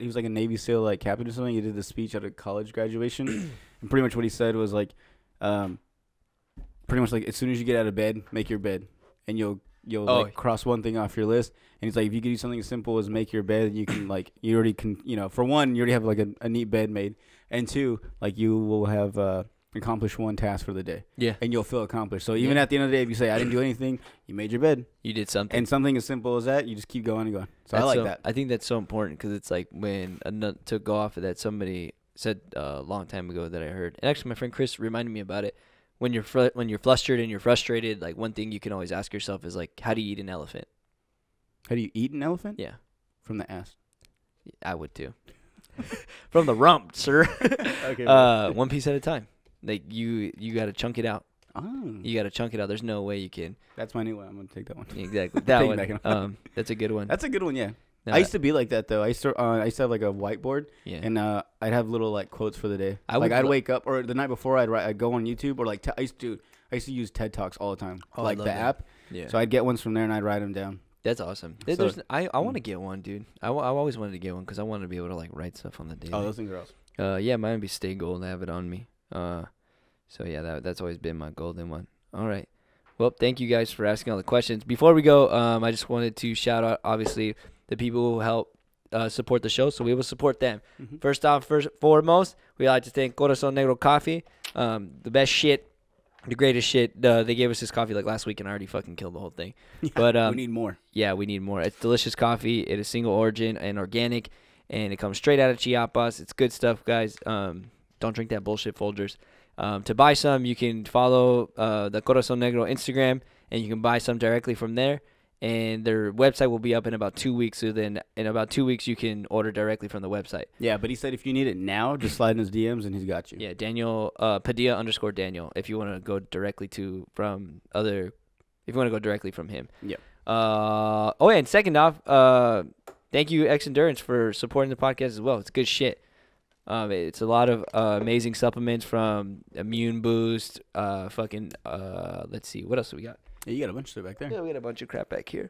was like a Navy SEAL like captain or something. He did this speech at a college graduation, and pretty much what he said was like, pretty much like as soon as you get out of bed, make your bed, and you'll like cross one thing off your list. And he's like, if you could do something as simple as make your bed, you can like you already can for one you already have like a neat bed made, and two like you will have accomplished one task for the day. Yeah. And you'll feel accomplished. So even at the end of the day, if you say I didn't do anything, you made your bed. You did something. And something as simple as that, you just keep going and going. So I like that. I think that's so important because it's like when to go off of that, somebody said a long time ago that I heard, and actually my friend Chris reminded me about it. When you're flustered and you're frustrated, like one thing you can always ask yourself is like, how do you eat an elephant? How do you eat an elephant? Yeah. From the ass. I would too. From the rump, sir. Okay. One piece at a time. Like you got to chunk it out. Oh. You got to chunk it out. There's no way you can. That's my new one. I'm gonna take that one. Exactly. That one. That's a good one. That's a good one. Yeah. No, I used to be like that though. I used to have like a whiteboard, and I'd have little like quotes for the day. I'd wake up or the night before I'd go on YouTube or like I used to use TED Talks all the time, like the app. Yeah. So I'd get ones from there and I'd write them down. That's awesome. I want to get one, dude. I've always wanted to get one because I want to be able to like write stuff on the daily. Oh, those things are awesome. Yeah, mine would be stay gold. I have it on me. So yeah, that's always been my golden one. All right. Well, thank you guys for asking all the questions. Before we go, I just wanted to shout out, obviously, the people who help support the show, so we will support them. Mm-hmm. First foremost, we like to thank Corazon Negro Coffee, the best shit, the greatest shit. They gave us this coffee like last week, and I already fucking killed the whole thing. Yeah, but we need more. Yeah, we need more. It's delicious coffee. It is single origin and organic, and it comes straight out of Chiapas. It's good stuff, guys. Don't drink that bullshit, Folgers. To buy some, you can follow the Corazon Negro Instagram, and you can buy some directly from there. And their website will be up in about 2 weeks. So then in about 2 weeks, you can order directly from the website. Yeah, but he said if you need it now, just slide in his DMs and he's got you. Yeah, Daniel, Padilla_Daniel, if you want to go directly from him. Yeah. And second off, thank you, X Endurance, for supporting the podcast as well. It's good shit. It's a lot of amazing supplements from Immune Boost, let's see, what else do we got? Yeah, you got a bunch of stuff back there. Yeah, we got a bunch of crap back here.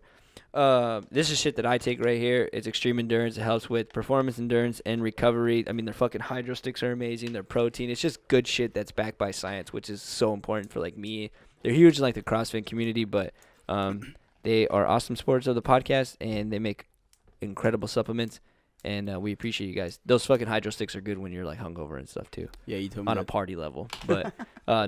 This is shit that I take right here. It's extreme endurance. It helps with performance endurance and recovery. I mean, their fucking hydro sticks are amazing. Their protein. It's just good shit that's backed by science, which is so important for like me. They're huge in like the CrossFit community, but they are awesome supporters of the podcast, and they make incredible supplements. And we appreciate you guys. Those fucking hydro sticks are good when you're like hungover and stuff too. Yeah, you told me on a party level. But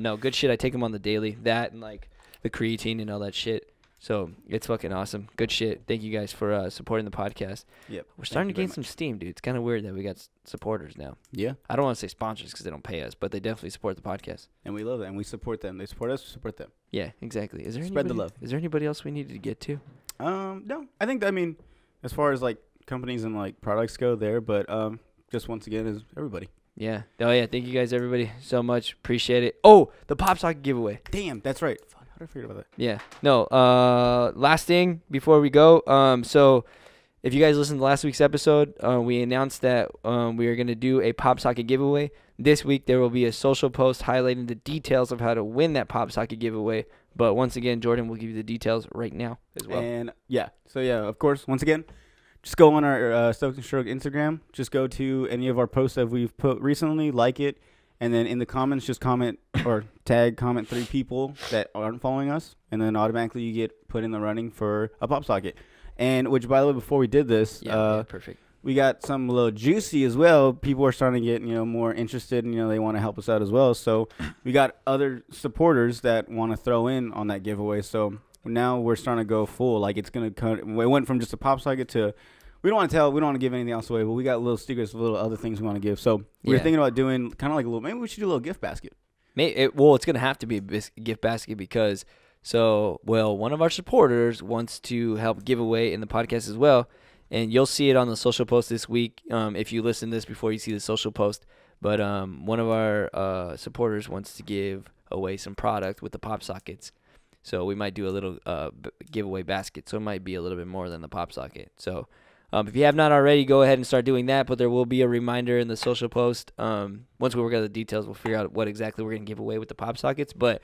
no, good shit. I take them on the daily. That and like the creatine and all that shit. So it's fucking awesome. Good shit. Thank you guys for supporting the podcast. Yep. We're starting to gain some steam, dude. It's kind of weird that we got supporters now. Yeah. I don't want to say sponsors because they don't pay us, but they definitely support the podcast. And we love that, and we support them. They support us, we support them. Yeah, exactly. Spread the love. Is there anybody else we needed to get to? No. I think, as far as like companies and like products go there, but just once again is everybody. Yeah. Oh yeah. Thank you guys, everybody, so much. Appreciate it. Oh, the Pop Socket giveaway. Damn, that's right. Fuck, how did I forget about that? Yeah. No. Last thing before we go. So if you guys listened to last week's episode, we announced that we are gonna do a Pop Socket giveaway. This week there will be a social post highlighting the details of how to win that Pop Socket giveaway. But once again, Jordan will give you the details right now as well. And yeah. So yeah, of course, once again, just go on our Stoked and Stroke Instagram. Just go to any of our posts that we've put recently, like it, and then in the comments, just comment or comment 3 people that aren't following us, and then automatically you get put in the running for a Pop Socket. And which, by the way, before we did this, perfect. We got some little juicy as well. People are starting to get more interested, and they want to help us out as well. So we got other supporters that want to throw in on that giveaway. So now we're starting to go full. Like it's gonna come. It went from just a Pop Socket to. We don't want to tell. We don't want to give anything else away, but we got little stickers, little other things we want to give. So we're thinking about doing kind of like a little. Maybe we should do a little gift basket. It's gonna have to be a gift basket because one of our supporters wants to help give away in the podcast as well, and you'll see it on the social post this week. If you listen to this before you see the social post, but one of our supporters wants to give away some product with the Pop Sockets. So we might do a little giveaway basket. So it might be a little bit more than the pop socket. So if you have not already, go ahead and start doing that. But there will be a reminder in the social post. Once we work out the details, we'll figure out what exactly we're going to give away with the pop sockets. But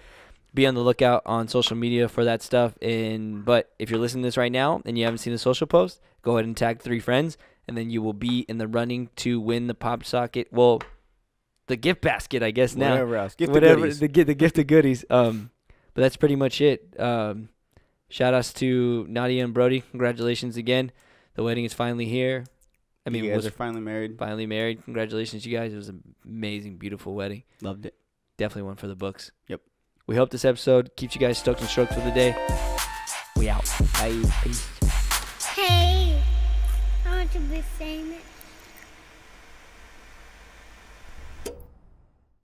be on the lookout on social media for that stuff. But if you're listening to this right now and you haven't seen the social post, go ahead and tag 3 friends, and then you will be in the running to win the pop socket. Well, the gift basket, I guess now. Whatever else. The gift of goodies. But that's pretty much it. Shout outs to Nadia and Brody. Congratulations again. The wedding is finally here. I mean, you guys are finally married. Finally married. Congratulations, you guys. It was an amazing, beautiful wedding. Loved it. Definitely one for the books. Yep. We hope this episode keeps you guys stoked and stroked for the day. We out. Bye. Peace. Hey, I want to be famous.